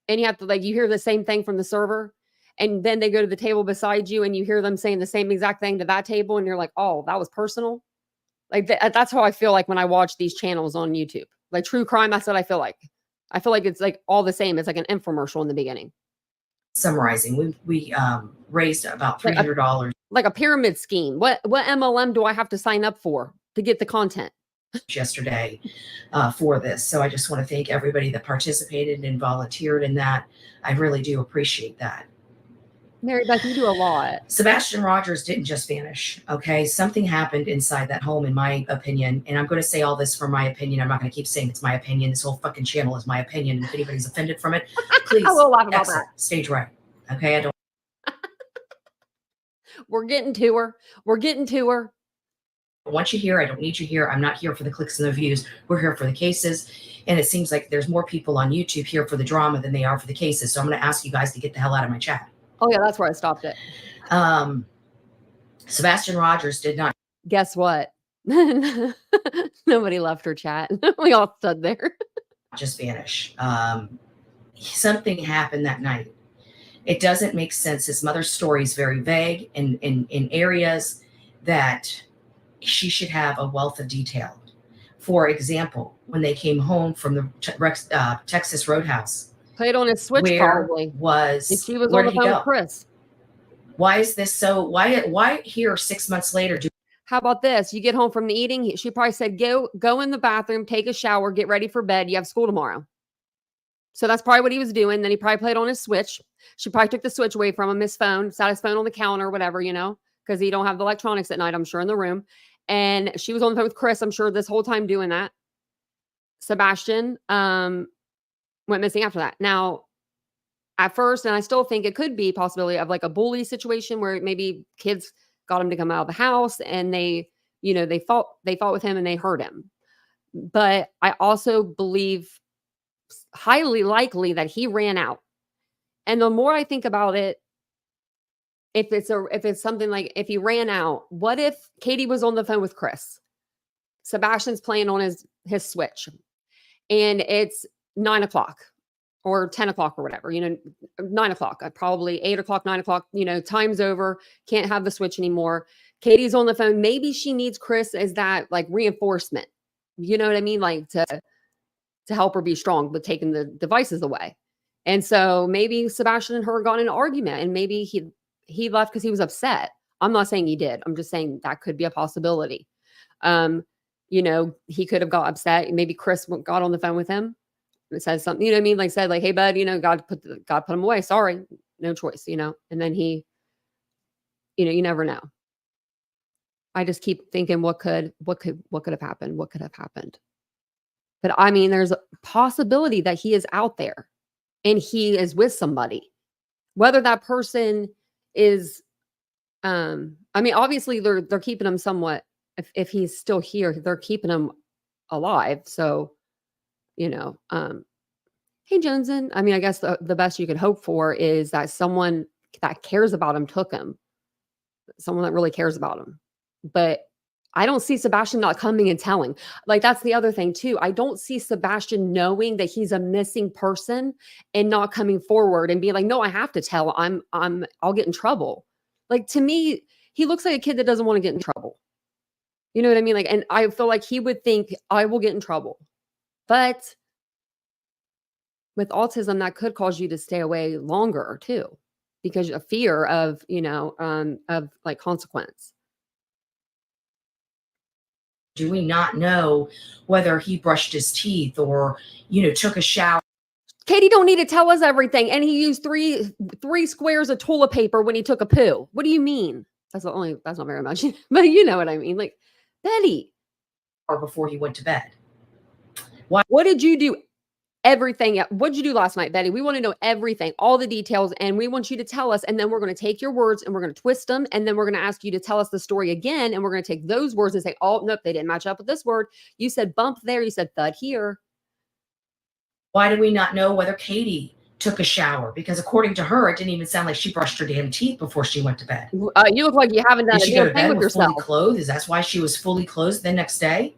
and you have to you hear the same thing from the server, and then they go to the table beside you and you hear them saying the same exact thing to that table, and you're like, oh, that was personal. That's how I feel like when I watch these channels on YouTube, like true crime. That's what I feel like. I feel like it's all the same. It's like an infomercial in the beginning. Summarizing, we raised about $300. Like a pyramid scheme. What MLM do I have to sign up for to get the content? Yesterday for this. So I just want to thank everybody that participated and volunteered in that. I really do appreciate that. Mary Beth, you do a lot. Sebastian Rogers didn't just vanish. Okay. Something happened inside that home, in my opinion. And I'm going to say all this for my opinion. I'm not going to keep saying it's my opinion. This whole fucking channel is my opinion. And if anybody's offended from it, please I will laugh about that. Stage right. Okay. I don't. We're getting to her. want you here. I don't need you here. I'm not here for the clicks and the views. We're here for the cases. And it seems like there's more people on YouTube here for the drama than they are for the cases. So I'm going to ask you guys to get the hell out of my chat. Oh yeah, that's where I stopped it. Sebastian Rogers did not. Guess what? Nobody left her chat. We all stood there. Just vanish. Something happened that night. It doesn't make sense. His mother's story is very vague in areas that she should have a wealth of detail. For example, when they came home from the Texas Roadhouse, Played on his Switch probably. And she was where on the did he phone go? with Chris. Why is this so? Why here 6 months later? How about this? You get home from the eating. She probably said, go in the bathroom, take a shower, get ready for bed. You have school tomorrow. So that's probably what he was doing. Then he probably played on his Switch. She probably took the Switch away from him, his phone, sat his phone on the counter, whatever, because he don't have the electronics at night, I'm sure, in the room. And she was on the phone with Chris, I'm sure, this whole time doing that. Sebastian went missing after that. Now, at first, and I still think it could be a possibility of like a bully situation where maybe kids got him to come out of the house and they fought with him and they hurt him. But I also believe highly likely that he ran out. And the more I think about it, if it's something like, if he ran out, what if Katie was on the phone with Chris? Sebastian's playing on his Switch and it's 9 o'clock or 10 o'clock or whatever, 9 o'clock, probably 8 o'clock, 9 o'clock, time's over, can't have the Switch anymore. Katie's on the phone. Maybe she needs Chris as that like reinforcement. You know what I mean? Like to help her be strong with taking the devices away. And so maybe Sebastian and her got in an argument and maybe he left because he was upset. I'm not saying he did. I'm just saying that could be a possibility. He could have got upset. Maybe Chris got on the phone with him and said something, you know what I mean? Like said like, hey bud, God put him away. Sorry. No choice, and then he, you never know. I just keep thinking what could have happened? What could have happened? But I mean, there's a possibility that he is out there and he is with somebody, whether that person is, obviously they're keeping him somewhat, if he's still here, they're keeping him alive. So, hey, Johnson, I guess the best you could hope for is that someone that cares about him took him, someone that really cares about him. But I don't see Sebastian not coming and telling. Like, that's the other thing too. I don't see Sebastian knowing that he's a missing person and not coming forward and being like, no, I have to tell. I'll get in trouble. Like, to me, he looks like a kid that doesn't want to get in trouble. You know what I mean? Like, and I feel like he would think I will get in trouble. But with autism, that could cause you to stay away longer too, because of fear of, of like consequence. Do we not know whether he brushed his teeth or, took a shower? Katie don't need to tell us everything. And he used three squares of toilet paper when he took a poo. What do you mean? That's not very much, but you know what I mean? Like, Betty. Or before he went to bed. What did you do? Everything. What did you do last night, Betty? We want to know everything, all the details, and we want you to tell us. And then we're going to take your words and we're going to twist them. And then we're going to ask you to tell us the story again. And we're going to take those words and say, oh, nope, they didn't match up with this word. You said bump there. You said thud here. Why do we not know whether Katie took a shower? Because according to her, it didn't even sound like she brushed her damn teeth before she went to bed. You look like you haven't done Did she go to thing bed with yourself. fully clothed? Is that why she was fully clothed the next day?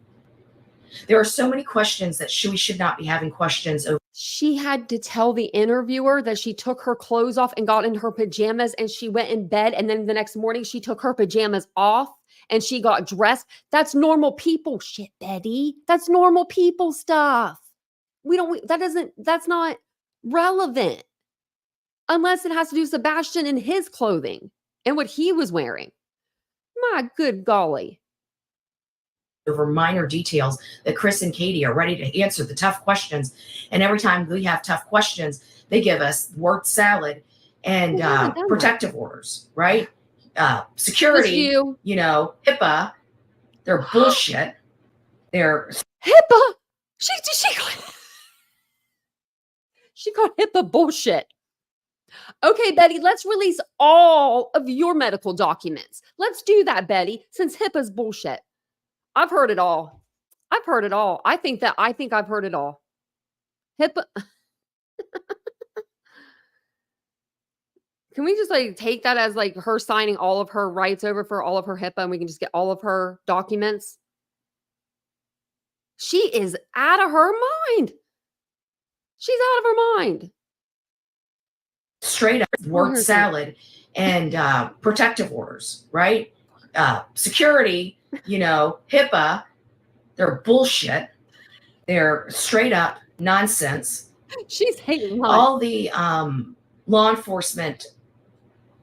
There are so many questions that we should not be having questions over. She had to tell the interviewer that she took her clothes off and got in her pajamas and she went in bed. And then the next morning she took her pajamas off and she got dressed. That's normal people shit, Betty. That's normal people stuff. That's not relevant unless it has to do with Sebastian and his clothing and what he was wearing. My good golly. Over minor details that Chris and Katie are ready to answer the tough questions. And every time we have tough questions, they give us word salad and protective orders, right? Security, HIPAA, they're bullshit. They're HIPAA. She called HIPAA bullshit. Okay, Betty, let's release all of your medical documents. Let's do that, Betty, since HIPAA's bullshit. I've heard it all. I've heard it all. I think I've heard it all. HIPAA. Can we just like take that as like her signing all of her rights over for all of her HIPAA and we can just get all of her documents? She is out of her mind. She's out of her mind. Straight up word salad and protective orders, right? Security, HIPAA, they're bullshit. They're straight up nonsense. She's hating life. All the law enforcement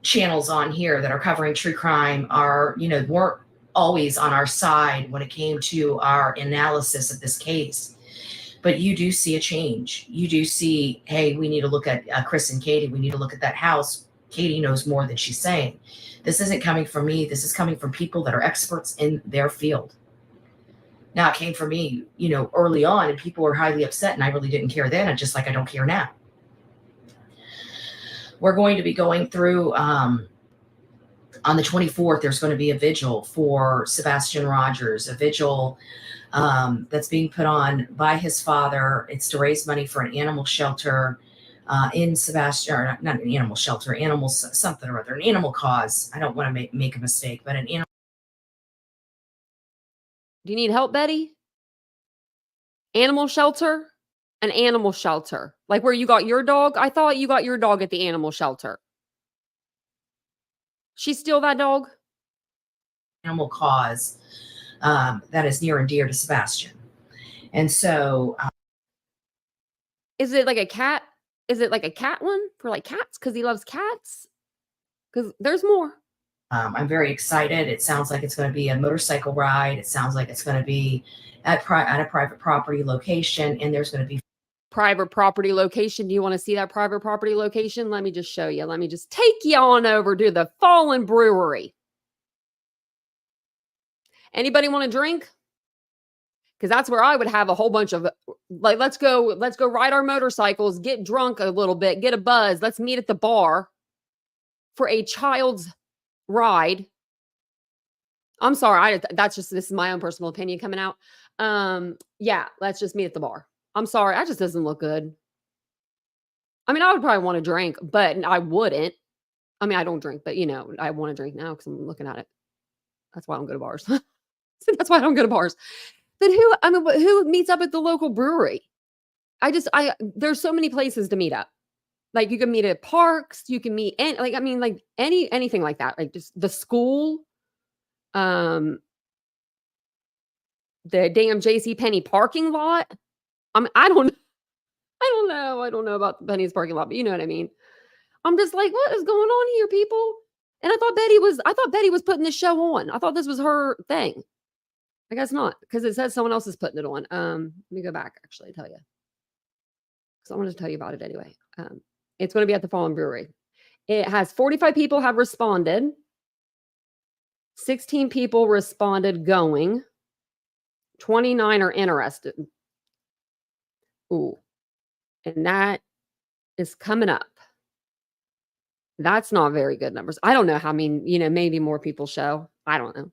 channels on here that are covering true crime are, weren't always on our side when it came to our analysis of this case. But you do see a change. You do see, hey, we need to look at Chris and Katie. We need to look at that house. Katie knows more than she's saying. This isn't coming from me. This is coming from people that are experts in their field. Now, it came from me, early on, and people were highly upset, and I really didn't care then, just like I don't care now. We're going to be going through, on the 24th, there's going to be a vigil for Sebastian Rogers, a vigil that's being put on by his father. It's to raise money for an animal shelter in Sebastian, or not an animal shelter, animals, something or other, an animal cause. I don't want to make a mistake, but an animal. Do you need help, Betty? Animal shelter? An animal shelter. Like where you got your dog? I thought you got your dog at the animal shelter. She steal that dog? Animal cause that is near and dear to Sebastian. And so is it like a cat? Is it like a cat one for like cats? Because he loves cats? Because there's more. I'm very excited. It sounds like it's going to be a motorcycle ride. It sounds like it's going to be at a private property location, and there's going to be private property location. Do you want to see that private property location? Let me just show you. Let me just take you on over to the Fallen Brewery. Anybody want a drink? Because that's where I would have a whole bunch of like, let's go ride our motorcycles, get drunk a little bit, get a buzz. Let's meet at the bar for a child's ride. I'm sorry. This is my own personal opinion coming out. Yeah, let's just meet at the bar. I'm sorry. That just doesn't look good. I mean, I would probably want to drink, but I wouldn't. I mean, I don't drink, but I want to drink now because I'm looking at it. That's why I don't go to bars. That's why I don't go to bars. But who meets up at the local brewery? There's so many places to meet up. Like you can meet at parks, you can meet anything like that. Like just the school, the damn JCPenney parking lot. I mean, I don't know about the Penny's parking lot, but you know what I mean. I'm just like, what is going on here, people? And I thought Betty was putting this show on. I thought this was her thing. I guess not, because it says someone else is putting it on. Let me go back, actually, tell you. Because I wanted to tell you about it anyway. It's going to be at the Fallen Brewery. It has 45 people have responded. 16 people responded going. 29 are interested. Ooh. And that is coming up. That's not very good numbers. I don't know how maybe more people show. I don't know.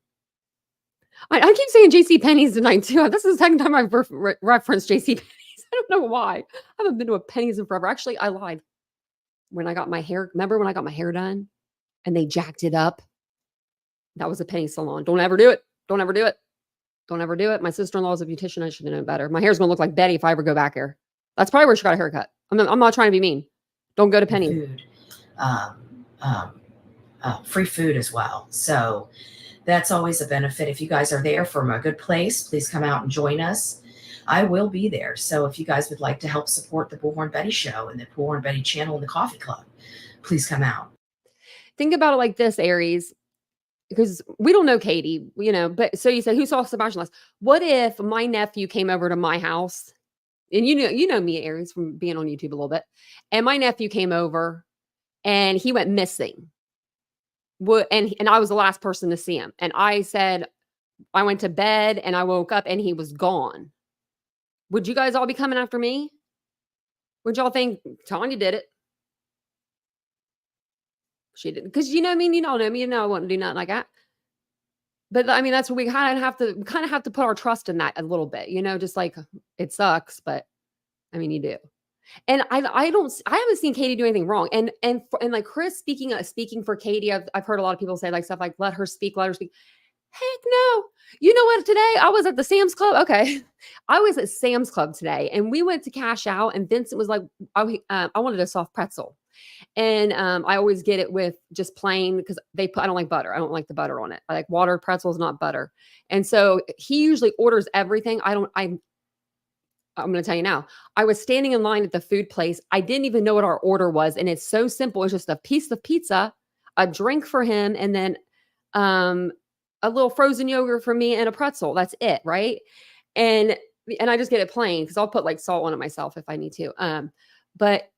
I keep saying JCPenney's tonight too. This is the second time I've referenced JCPenney's. I don't know why. I haven't been to a Penny's in forever. Actually, I lied. When I got my hair, remember when I got my hair done and they jacked it up? That was a Penny salon. Don't ever do it. Don't ever do it. Don't ever do it. My sister-in-law is a beautician. I should have known better. My hair's going to look like Betty if I ever go back here. That's probably where she got a haircut. I'm not trying to be mean. Don't go to Penny. Food. Free food as well. So that's always a benefit. If you guys are there from a good place, please come out and join us. I will be there. So if you guys would like to help support the Bullhorn Betty Show and the Bullhorn Betty channel and the Coffee Club, please come out. Think about it like this, Aries, because we don't know Katie, but so you said, who saw Sebastian last? What if my nephew came over to my house? And you know me, Aries, from being on YouTube a little bit. And my nephew came over and he went missing. And I was the last person to see him. And I said, I went to bed and I woke up and he was gone. Would you guys all be coming after me? Would y'all think Tanya did it? She didn't. Because I wouldn't do nothing like that. But I mean, that's what we kind of have to put our trust in that a little bit, just like it sucks, but I mean, you do. And I haven't seen Katie do anything wrong. And like Chris speaking for Katie, I've heard a lot of people say like stuff like let her speak. Heck no. You know what? Today I was at the Sam's Club. Okay. I was at Sam's Club today and we went to cash out and Vincent was like, I wanted a soft pretzel. And I always get it with just plain because I don't like butter. I don't like the butter on it. I like water pretzels, not butter. And so he usually orders everything. I'm going to tell you now. I was standing in line at the food place. I didn't even know what our order was. And it's so simple. It's just a piece of pizza, a drink for him, and then a little frozen yogurt for me and a pretzel. That's it. Right. And I just get it plain because I'll put like salt on it myself if I need to. But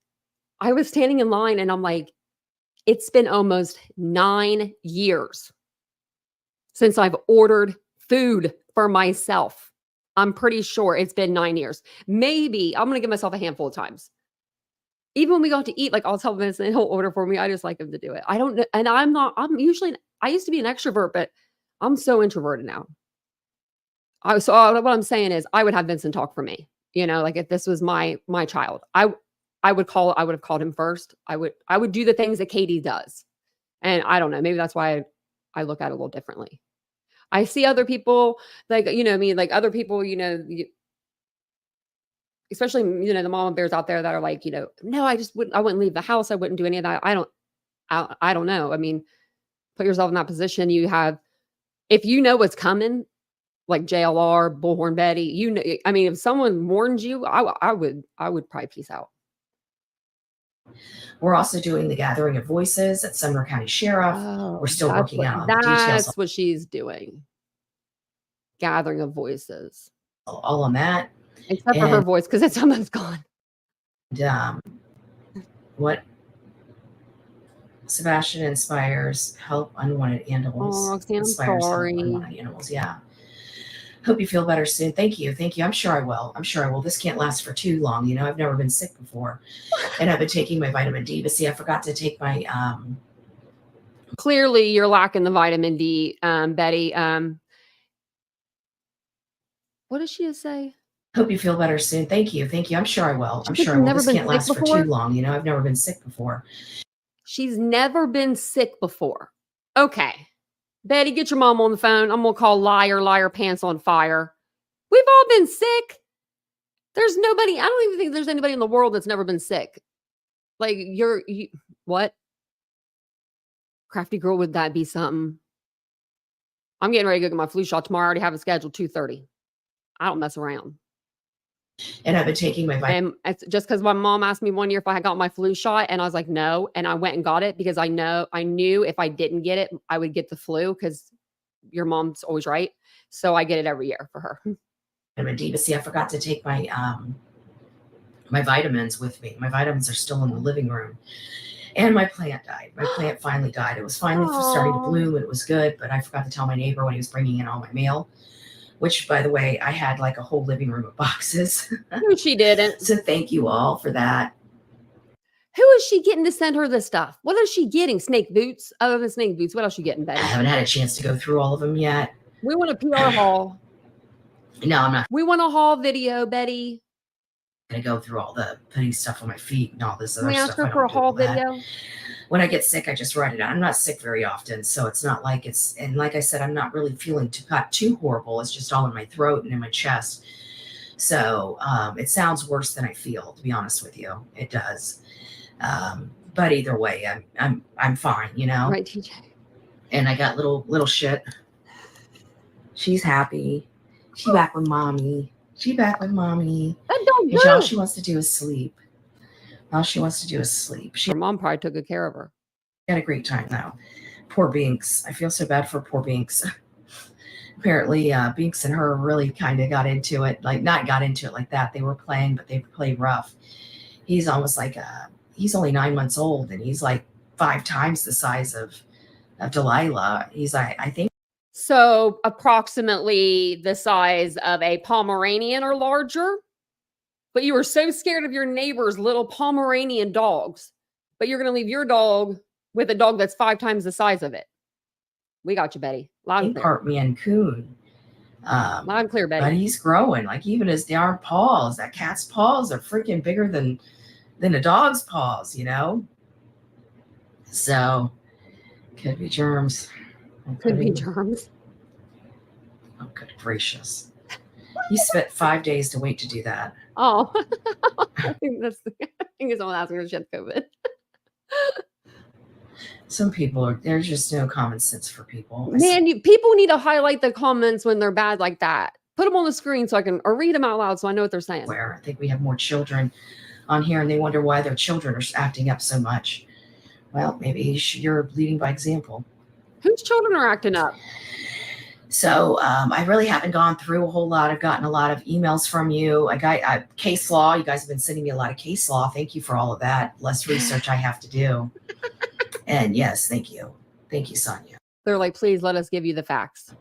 I was standing in line and I'm like, it's been almost 9 years since I've ordered food for myself. I'm pretty sure it's been 9 years. Maybe I'm going to give myself a handful of times. Even when we go out to eat, like I'll tell Vincent and he'll order for me. I just like him to do it. I don't know. And I used to be an extrovert, but I'm so introverted now. So what I'm saying is I would have Vincent talk for me. Like if this was my child, I would have called him first. I would do the things that Katie does. And I don't know, maybe that's why I look at it a little differently. I see other people like, like other people, especially, the mama bears out there that are like, no, I wouldn't leave the house. I wouldn't do any of that. I don't know. I mean, put yourself in that position. If you know what's coming, like JLR, Bullhorn Betty, if someone warned you, I would probably peace out. We're also doing the gathering of voices at Sumner County Sheriff. We're still working out the details. That's what she's doing. Gathering of voices. All on that. Except for her voice, because it's almost gone. What Sebastian inspires help unwanted animals. Oh, Roxanne, I'm sorry. Unwanted animals, yeah. Hope you feel better soon. Thank you. I'm sure I will. This can't last for too long. I've never been sick before. And I've been taking my vitamin D. But see, I forgot to take my Clearly you're lacking the vitamin D, Betty. What does she say? Hope you feel better soon. Thank you. I'm sure I will. This can't last for too long. I've never been sick before. She's never been sick before. Okay. Betty, get your mom on the phone. I'm going to call liar pants on fire. We've all been sick. There's nobody, I don't even think there's anybody in the world that's never been sick. Like what? Crafty girl, would that be something? I'm getting ready to go get my flu shot tomorrow. I already have it scheduled 2:30. I don't mess around. And I've been taking my vitamin. And it's just because my mom asked me one year if I had got my flu shot, and I was like, no. And I went and got it because I knew if I didn't get it, I would get the flu because your mom's always right. So I get it every year for her. Vitamin D, but see, I forgot to take my my vitamins with me. My vitamins are still in the living room. And my plant died. My plant finally died. It was finally starting to bloom. It was good, but I forgot to tell my neighbor when he was bringing in all my mail. Which, by the way, I had like a whole living room of boxes. No, she didn't. So thank you all for that. Who is she getting to send her this stuff? What is she getting? Snake boots? Other than snake boots, what else she getting, Betty? I haven't had a chance to go through all of them yet. We want a PR haul. No, I'm not. We want a haul video, Betty. I'm going to go through all the putting stuff on my feet and all this other stuff. We ask her for a haul video. When I get sick, I just write it out. I'm not sick very often, so it's not like and like I said, I'm not really feeling too horrible. It's just all in my throat and in my chest. So it sounds worse than I feel, to be honest with you. It does. But either way, I'm fine, Right, TJ. And I got little shit. She's happy. She back with mommy. That don't and all she wants to do is sleep. All she wants to do is sleep. Her mom probably took good care of her. Had a great time though. Poor Binks. I feel so bad for poor Binks. Apparently, Binks and her really kind of got into it. Like, not got into it like that. They were playing, but they played rough. He's almost like he's only 9 months old, and he's like 5 times the size of Delilah. He's I think. So approximately the size of a Pomeranian or larger. But you were so scared of your neighbor's little Pomeranian dogs, but you're going to leave your dog with a dog that's 5 times the size of it. We got you, Betty. Loud and think clear. part Mancoon. Loud and clear, But Betty. he's growing. Like even his darn paws, that cat's paws are freaking bigger than a dog's paws, you know? So could be germs. Could be germs. Oh, good gracious. He spent 5 days to wait to do that. Oh, I think someone asking her if she has COVID. Some people there's just no common sense for people. Man, people need to highlight the comments when they're bad like that. Put them on the screen so I can, or read them out loud so I know what they're saying. Where I think we have more children on here and they wonder why their children are acting up so much. Well, maybe you're leading by example. Whose children are acting up? So I really haven't gone through a whole lot. I've gotten a lot of emails from you. I got case law. You guys have been sending me a lot of case law. Thank you for all of that. Less research I have to do. And yes, thank you. Thank you, Sonia. They're like, please let us give you the facts.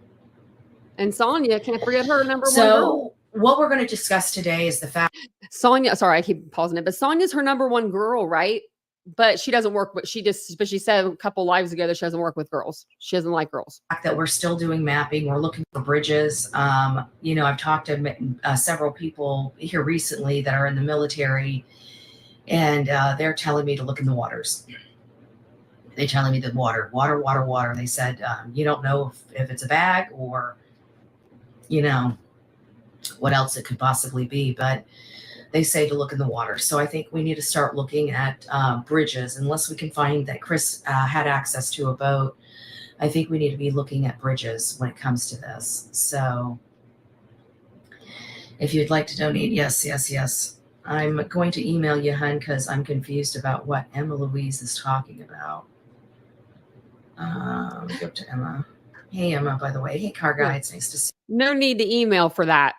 And Sonia, can't forget her number one girl. So what we're going to discuss today is the fact. Sonia, sorry, I keep pausing it, but Sonia's her number one girl, right? But she doesn't work, but she said a couple lives ago that she doesn't work with girls. She doesn't like girls. That we're still doing mapping. We're looking for bridges. I've talked to several people here recently that are in the military, and they're telling me to look in the waters. They're telling me the water. They said, you don't know if it's a bag or, what else it could possibly be, but they say to look in the water. So I think we need to start looking at bridges. Unless we can find that Chris had access to a boat, I think we need to be looking at bridges when it comes to this. So if you'd like to donate, yes. I'm going to email you, hun, because I'm confused about what Emma Louise is talking about. Let me go to Emma. Hey, Emma, by the way. Hey, car guy. It's nice to see you. No need to email for that,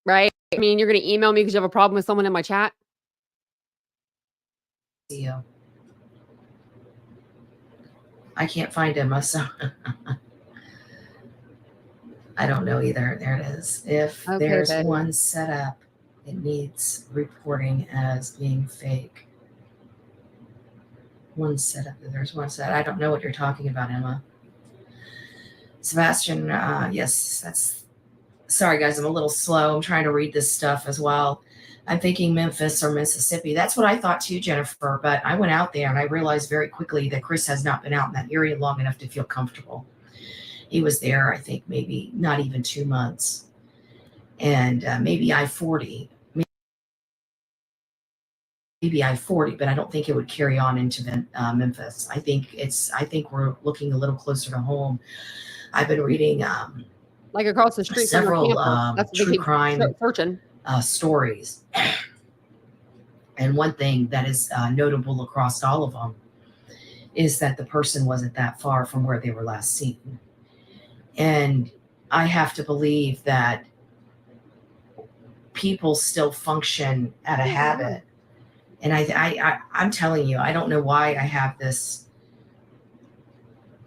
right? I mean, you're going to email me because you have a problem with someone in my chat? I can't find Emma, so I don't know either. There it is. If Okay, there's Betty. one set up, it needs reporting as being fake. One set up. There's one set. I don't know what you're talking about, Emma. Sebastian, yes, that's. Sorry, guys, I'm a little slow. I'm trying to read this stuff as well. I'm thinking Memphis or Mississippi. That's what I thought too, Jennifer. But I went out there and I realized very quickly that Chris has not been out in that area long enough to feel comfortable. He was there, I think, maybe not even 2 months. And maybe I-40. Maybe I-40, but I don't think it would carry on into Memphis. I think we're looking a little closer to home. I've been reading Like across the street several from camper. That's what they true keep crime searching. stories. And one thing that is notable across all of them is that the person wasn't that far from where they were last seen. And I have to believe that people still function at a habit. And I'm telling you, I don't know why I have this.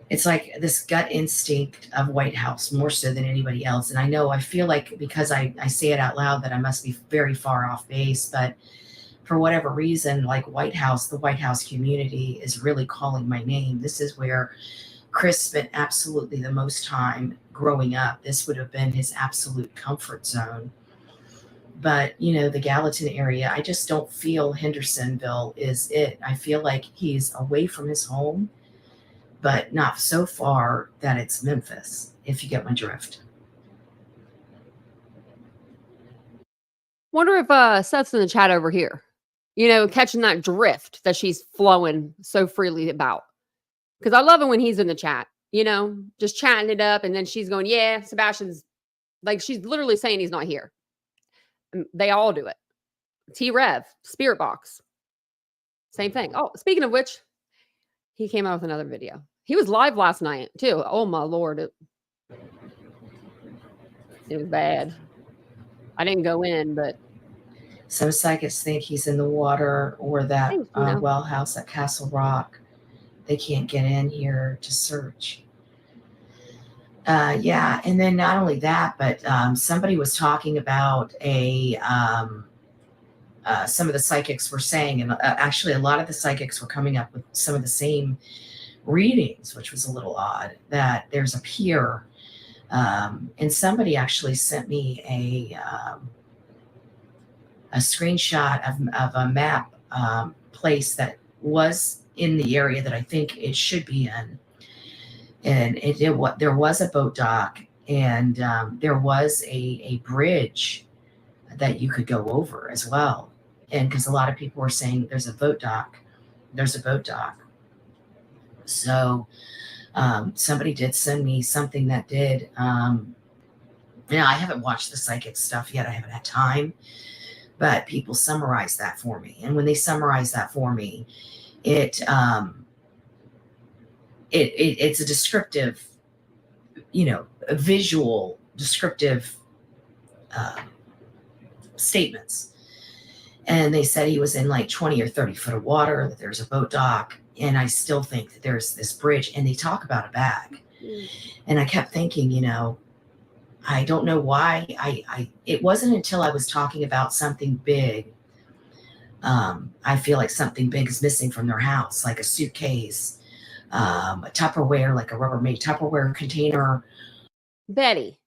It's like this gut instinct of White House more so than anybody else. And I feel like because I say it out loud that I must be very far off base, but for whatever reason, like the White House community is really calling my name. This is where Chris spent absolutely the most time growing up. This would have been his absolute comfort zone. But, the Gallatin area, I just don't feel Hendersonville is it. I feel like he's away from his home, but not so far that it's Memphis, if you get my drift. Wonder if Seth's in the chat over here, catching that drift that she's flowing so freely about. Because I love it when he's in the chat, just chatting it up. And then she's going, yeah, Sebastian's like, she's literally saying he's not here. And they all do it. T-Rev, Spirit Box. Same thing. Oh, speaking of which, he came out with another video. He was live last night too. Oh my Lord. It was bad. I didn't go in, but. Some psychics think he's in the water or that well house at Castle Rock. They can't get in here to search. Yeah. And then not only that, but somebody was talking about some of the psychics were saying, and actually a lot of the psychics were coming up with some of the same readings, which was a little odd, that there's a pier. And somebody actually sent me a screenshot of a map place that was in the area that I think it should be in. And there was a boat dock, and there was a bridge that you could go over as well. And because a lot of people were saying there's a boat dock. So somebody did send me something that did. I haven't watched the psychic stuff yet. I haven't had time. But people summarize that for me. And when they summarize that for me, it's a descriptive, a visual descriptive statements. And they said he was in like 20 or 30 foot of water, that there's a boat dock. And I still think that there's this bridge, and they talk about a bag. And I kept thinking, I don't know why it wasn't until I was talking about something big. I feel like something big is missing from their house, like a suitcase, a Tupperware, like a Rubbermaid Tupperware container. Betty,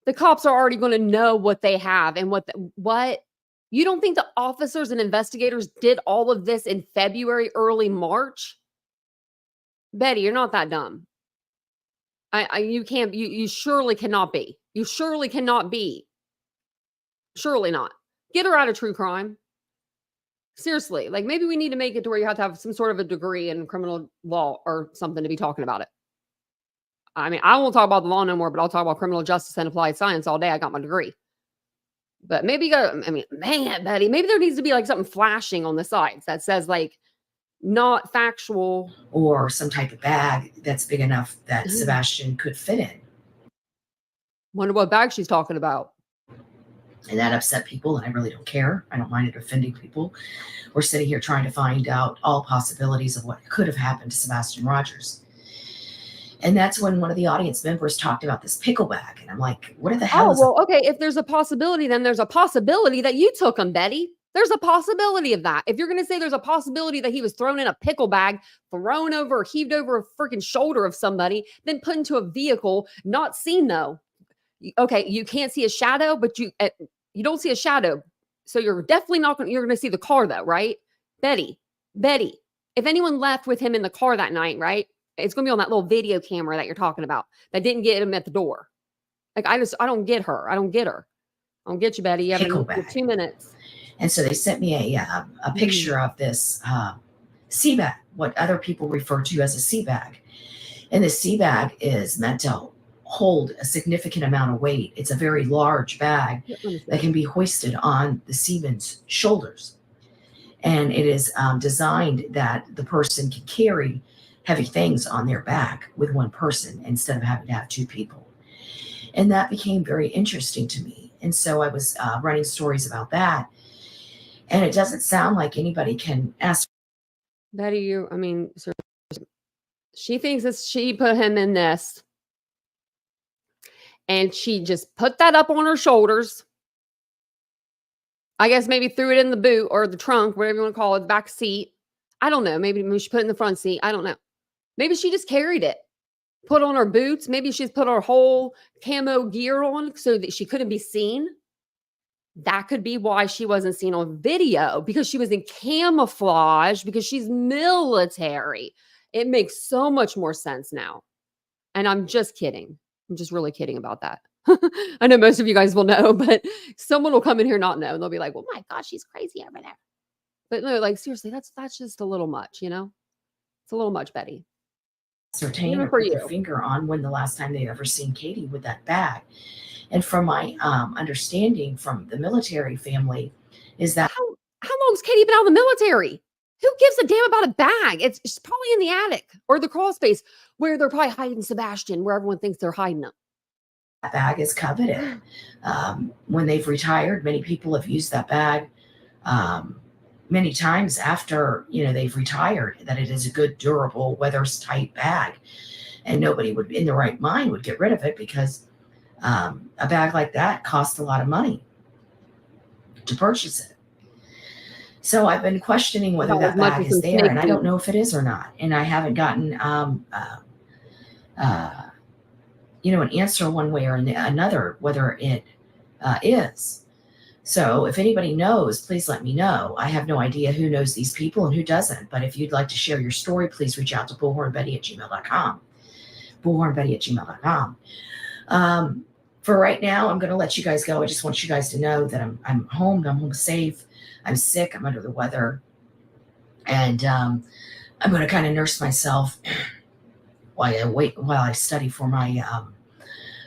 the cops are already going to know what they have and what you don't think the officers and investigators did all of this in February, early March? Betty, you're not that dumb. You surely cannot be. You surely cannot be. Surely not. Get her out of true crime. Seriously, like maybe we need to make it to where you have to have some sort of a degree in criminal law or something to be talking about it. I mean, I won't talk about the law no more, but I'll talk about criminal justice and applied science all day. I got my degree. But maybe man, Betty, maybe there needs to be like something flashing on the sides that says like not factual. Or some type of bag that's big enough that Sebastian could fit in. Wonder what bag she's talking about. And that upset people, and I really don't care. I don't mind it offending people. We're sitting here trying to find out all possibilities of what could have happened to Sebastian Rogers. And that's when one of the audience members talked about this pickle bag. And I'm like, what the hell is okay. If there's a possibility, then there's a possibility that you took him, Betty. There's a possibility of that. If you're going to say there's a possibility that he was thrown in a pickle bag, thrown over or heaved over a freaking shoulder of somebody, then put into a vehicle, not seen though. Okay, you can't see a shadow, but you don't see a shadow. So you're definitely you're going to see the car though, right? Betty, if anyone left with him in the car that night, right? It's going to be on that little video camera that you're talking about that didn't get him at the door. Like, I don't get her. I don't get her. I don't get you, Betty. You have 2 minutes. And so they sent me a picture of this sea bag, what other people refer to as a sea bag. And the sea bag is meant to hold a significant amount of weight. It's a very large bag that can be hoisted on the seaman's shoulders. And it is designed that the person can carry heavy things on their back with one person instead of having to have two people. And that became very interesting to me. And so I was running stories about that. And it doesn't sound like anybody can ask. Betty, she thinks that she put him in this. And she just put that up on her shoulders. I guess maybe threw it in the boot or the trunk, whatever you want to call it, the back seat. I don't know. Maybe she put it in the front seat. I don't know. Maybe she just carried it, put on her boots. Maybe she's put her whole camo gear on so that she couldn't be seen. That could be why she wasn't seen on video, because she was in camouflage, because she's military. It makes so much more sense now. And I'm just kidding. I'm just really kidding about that. I know most of you guys will know, but someone will come in here not know, and they'll be like, well, my gosh, she's crazy over there. But no, like, seriously, that's just a little much, It's a little much, Betty. Ascertain or put their finger on when the last time they've ever seen Katie with that bag. And from my understanding from the military family is that... How long has Katie been out of the military? Who gives a damn about a bag? It's probably in the attic or the crawl space where they're probably hiding Sebastian, where everyone thinks they're hiding him. That bag is coveted. When they've retired, many people have used that bag many times after, they've retired, that it is a good, durable, weather's tight bag. And nobody would, in the right mind, would get rid of it because a bag like that costs a lot of money to purchase it. So I've been questioning whether About as that much bag as is some there, snake and I food. don't know if it is or not. And I haven't gotten, an answer one way or another whether it is. So if anybody knows, please let me know. I have no idea who knows these people and who doesn't. But if you'd like to share your story, please reach out to bullhornbetty@gmail.com. bullhornbetty@gmail.com. For right now, I'm going to let you guys go. I just want you guys to know that I'm home. I'm home safe. I'm sick. I'm under the weather. And I'm going to kind of nurse myself while I study for my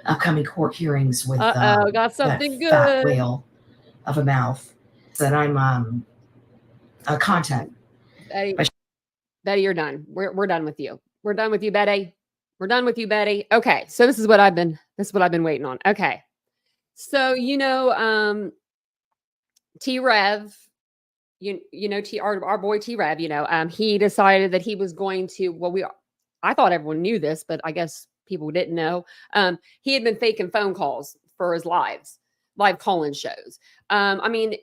upcoming court hearings with Got that something fat good. whale of a mouth that I'm content. Betty, you're done. We're done with you. We're done with you, Betty. We're done with you, Betty. Okay, so this is what I've been waiting on. Okay, so T Rev, our boy T Rev, he decided that he was going to. Well, I thought everyone knew this, but I guess people didn't know. He had been faking phone calls for his live call-in shows. I mean,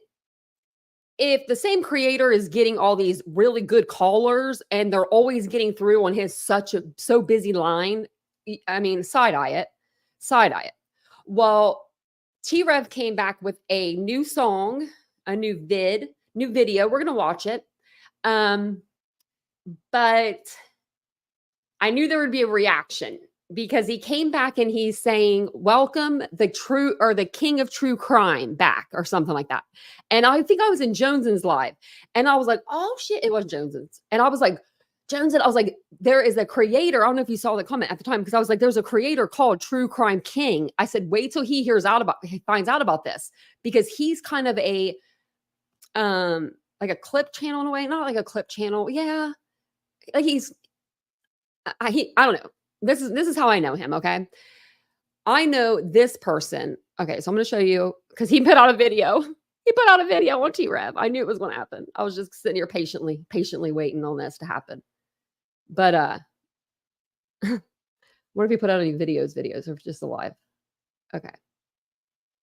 if the same creator is getting all these really good callers and they're always getting through on his so busy line, I mean, side eye it. Well, T-Rev came back with a new song, a new video. We're going to watch it. But I knew there would be a reaction because he came back and he's saying, welcome the king of true crime back or something like that. And I think I was in Jones's live and I was like, oh shit, it was Jones's. And I was like, there is a creator. I don't know if you saw the comment at the time because I was like, there's a creator called True Crime King. I said, wait till he finds out about this because he's kind of a, like a clip channel in a way, not like a clip channel. Yeah. Like I don't know. This is how I know him. Okay. I know this person. Okay. So I'm going to show you because he put out a video. He put out a video on T-Rev. I knew it was going to happen. I was just sitting here patiently waiting on this to happen. But what if he put out any videos or just alive? Okay.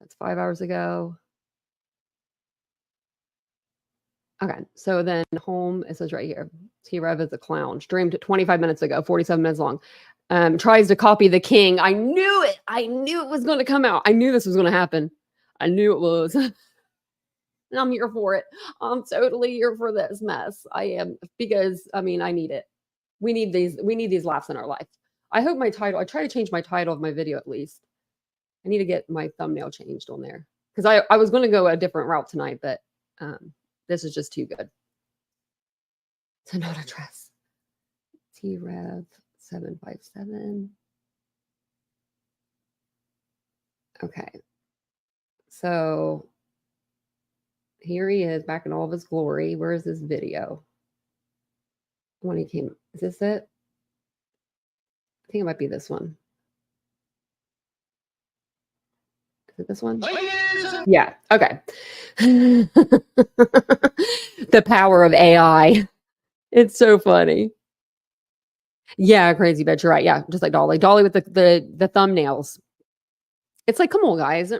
That's 5 hours ago. Okay. So then home, it says right here, T-Rev is a clown. Streamed 25 minutes ago, 47 minutes long. Tries to copy the king. I knew it. I knew it was going to come out. I knew this was going to happen. I knew it was. And I'm here for it. I'm totally here for this mess. I am because I mean I need it. We need these laughs in our life. I hope my title. I try to change my title of my video at least. I need to get my thumbnail changed on there because I was going to go a different route tonight, but this is just too good. To not address. T-Rev 757. Okay. So here he is back in all of his glory. Where is this video? When he came, is this it? I think it might be this one. Is it this one? Yeah. Okay. The power of AI. It's so funny. Yeah, crazy bitch. You're right. Yeah, just like Dolly. Dolly with the thumbnails. It's like, come on, guys.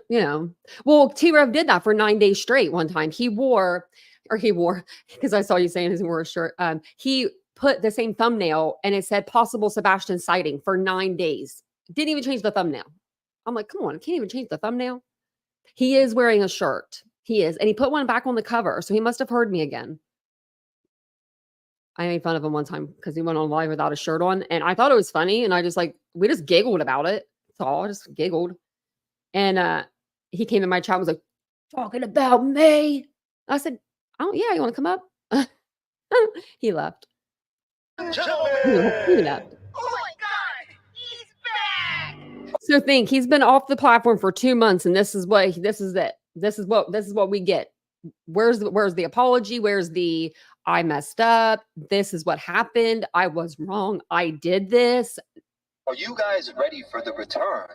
Well, T-Rev did that for 9 days straight one time. He wore, because I saw you saying he wore a shirt. He put the same thumbnail and it said possible Sebastian sighting for 9 days. Didn't even change the thumbnail. I'm like, come on, I can't even change the thumbnail. He is wearing a shirt. He is. And he put one back on the cover. So he must have heard me again. I made fun of him one time because he went on live without a shirt on. And I thought it was funny. And we just giggled about it. That's all. I just giggled. And he came in my chat and was like, talking about me. I said, oh, yeah, you want to come up? He left. He left. Oh my God, he's back! So he's been off the platform for 2 months, and this is it. This is what we get. Where's the apology? Where's the I messed up? This is what happened. I was wrong. I did this. Are you guys ready for the return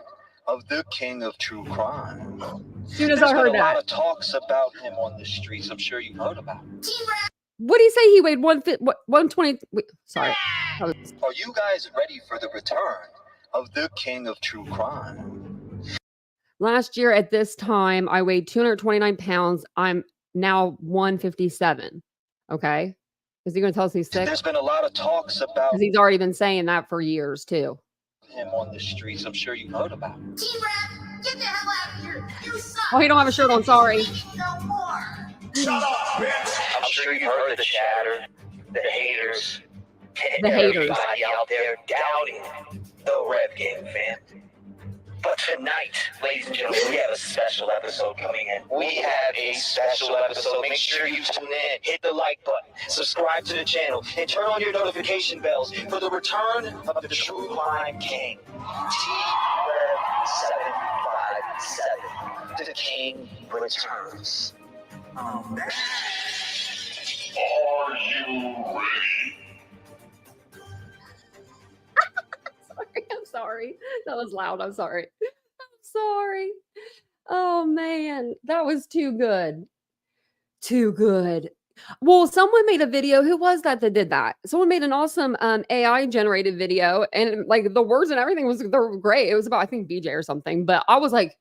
of the king of true crime? As soon as I heard There's been a lot that, of talks about him on the streets. I'm sure you've heard about it. what did he say? He weighed 120. Sorry. Are you guys ready for the return of the king of true crime? Last year at this time, I weighed 229 pounds. I'm now 157. Okay. Is he going to tell us he's sick? There's been a lot of talks about Because he's already been saying that for years too. him on the streets. I'm sure you've heard about it. Get the hell out of here. You suck. Oh, he don't have a shirt on. Sorry. No more. Shut up, bitch! I'm sure you've heard the chatter, the haters, and The haters. everybody out there doubting the Rev Gang family. But tonight, ladies and gentlemen, we have a special episode coming in. We have a special episode. Make sure you tune in, hit the like button, subscribe to the channel, and turn on your notification bells for the return of the True Crime King, T-Rev757. The King returns. Are you ready? I'm sorry. That was loud. I'm sorry. I'm sorry. Oh man, that was too good. Too good. Well, someone made a video. Who was that did that? Someone made an awesome AI generated video, and like the words and everything they're great. It was about, I think, BJ or something. But I was like,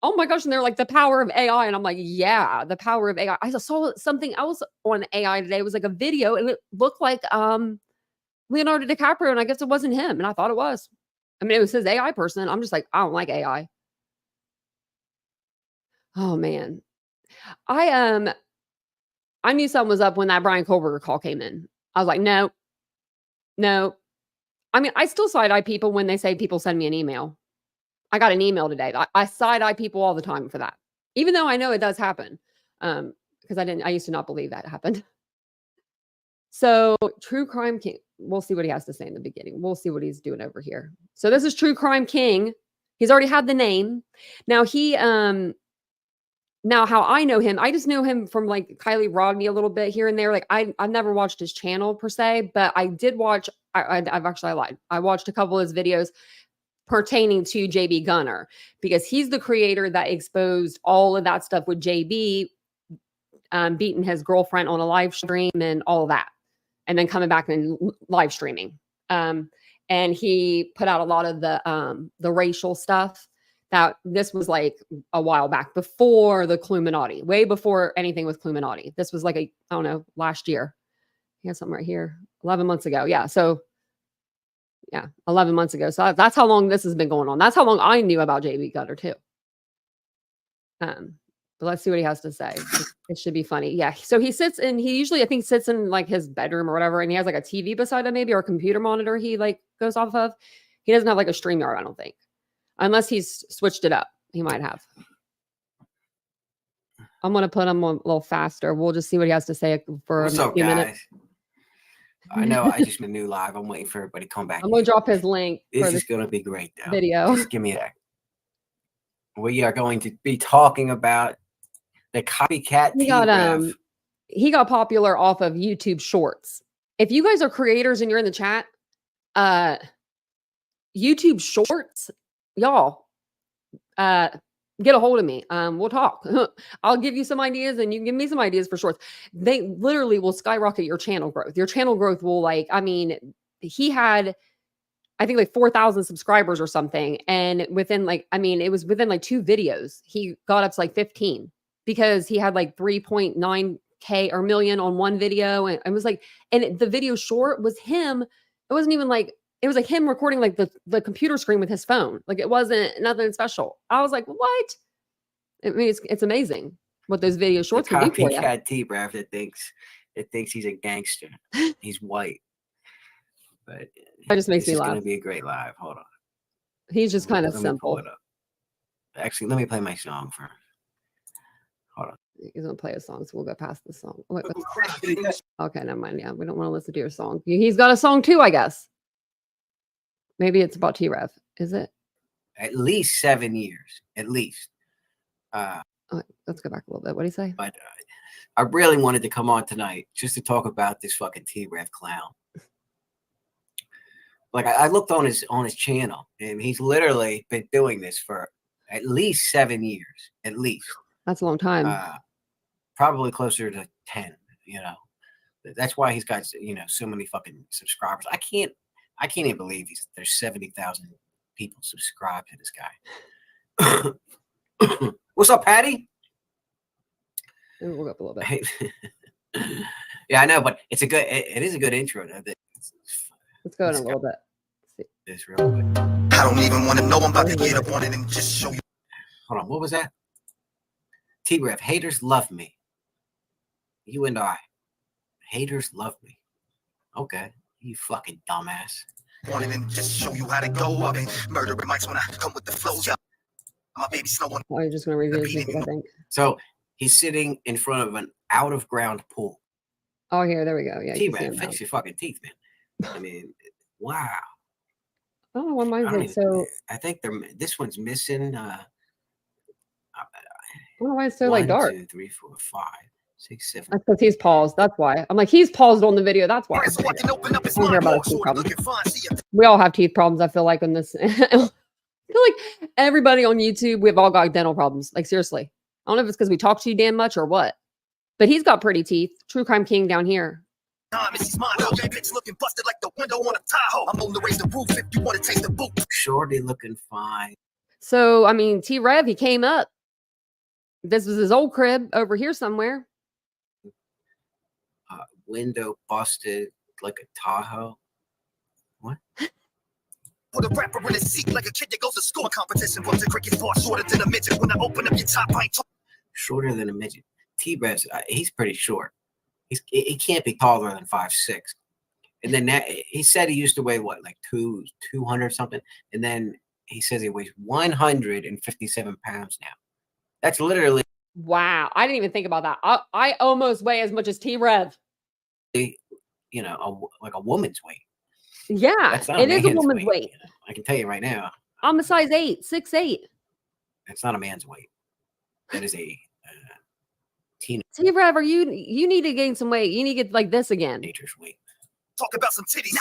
oh my gosh, and they're like the power of AI. And I'm like, yeah, the power of AI. I saw something else on AI today. It was like a video, and it looked like Leonardo DiCaprio, and I guess it wasn't him, and I thought it was. I mean, it was his AI person. I'm just like, I don't like AI. Oh man. I knew something was up when that Brian Kohlberger call came in. I was like, no. I mean, I still side-eye people when they say people send me an email. I got an email today. I side-eye people all the time for that. Even though I know it does happen. Because I used to not believe that happened. So True Crime King, we'll see what he has to say in the beginning. We'll see what he's doing over here. So this is True Crime King. He's already had the name. Now now how I know him, I just know him from like Kylie Rodney a little bit here and there. Like I've never watched his channel per se, but I did watch, I've actually lied. I watched a couple of his videos pertaining to JB Gunner because he's the creator that exposed all of that stuff with JB beating his girlfriend on a live stream and all of that. And then coming back and live streaming. And he put out a lot of the racial stuff that this was like a while back before the Cluminati, way before anything with Cluminati. This was like I don't know, last year. He has something right here, 11 months ago. Yeah. So yeah, 11 months ago. So that's how long this has been going on. That's how long I knew about JB Gunner too. But let's see what he has to say. It should be funny. Yeah. So he usually, I think, sits in like his bedroom or whatever. And he has like a TV beside him, maybe, or a computer monitor he like goes off of. He doesn't have like a StreamYard, I don't think. Unless he's switched it up. He might have. I'm going to put him on a little faster. We'll just see what he has to say for What's a up, few guys? minutes. I know I just been new live. I'm waiting for everybody to come back. I'm going to drop his link This for is going to be great, though. video. Just give me that. We are going to be talking about the copycat T-Rev. He got popular off of YouTube Shorts. If you guys are creators and you're in the chat, YouTube Shorts, y'all, get a hold of me. We'll talk. I'll give you some ideas and you can give me some ideas for shorts. They literally will skyrocket your channel growth. Your channel growth will he had, I think like 4,000 subscribers or something. And within it was within like 2 videos, he got up to like 15 because he had like 3.9K or million on one video. And it was like, and the video short was him. It wasn't even like, it was like him recording like the computer screen with his phone. Like it wasn't nothing special. I was like, what? I mean, it's amazing what those video shorts can do for you. Copycat T-Rev that thinks he's a gangster. He's white. But that just makes me It's laugh. going to be a great live. Hold on. He's just kind of Let me pull simple. it up. Actually, let me play my song first. Hold on. He's gonna play a song, so we'll go past the song. Wait, okay, never mind. Yeah, we don't want to listen to your song. He's got a song too, I guess. Maybe it's about T-Rev. Is it? At least 7 years. At least. Let's go back a little bit. What do you say? But I really wanted to come on tonight just to talk about this fucking T-Rev clown. Like I looked on his channel, and he's literally been doing this for at least 7 years. At least. That's a long time. Probably closer to 10. You know, that's why he's got so many fucking subscribers. I can't even believe there's 70,000 people subscribed to this guy. What's up, Patty? We'll go up a little bit. Yeah, I know, but it's a good. It is a good intro. Let's go in a little bit. It's real good. I don't even want to know. I'm about to get up on it and just show you. Hold on, what was that? T-Rev, haters love me. You and I. Haters love me. Okay, you fucking dumbass. On it and just show you how to go. I've been murdering mics when I come with the flows. Yeah. My baby snow on. Oh, you're just gonna review his music, I think. So he's sitting in front of an out-of-ground pool. Oh, here, there we go. Yeah, you can see T-Rev, him fix now. your fucking teeth, man. I mean, wow. I don't know what mine's I don't like. even- So I think this one's missing. I don't know why it's so like 1, dark. 2, 3, 4, 5, 6, 7. That's because he's paused. That's why. I'm like, he's paused on the video. That's why. So I can open up his I don't care mind about more. his teeth Shorty problems. looking fine. See ya. We all have teeth problems. I feel like in this. I feel like everybody on YouTube, we've all got dental problems. Like seriously, I don't know if it's because we talk too damn much or what. But he's got pretty teeth. True Crime King down here. Missy's mine. Oh, that bitch looking busted like the window on a Tahoe. I'm on to raise the roof if you want to taste the boot. Shorty looking fine. So I mean, T-Rev, he came up. This was his old crib over here somewhere. Window busted like a Tahoe. What? Put a rapper in his seat like a kid that goes to school. Competition was a cricket far shorter than a midget. When I open up your top, I ain't talking. Shorter than a midget. T-Rev's, he's pretty short. He can't be taller than 5'6". And then he said he used to weigh what, like 200 something. And then he says he weighs 157 pounds now. That's literally, Wow. I didn't even think about that. I almost weigh as much as T-Rev. you know, like a woman's weight. Yeah, That's not it is a man's woman's weight. You know? I can tell you right now, I'm a size 8, 6'8". that's not a man's weight. That is a teenager's T-Rev, you need to gain some weight. You need to get like this again. weight. Talk about some titties.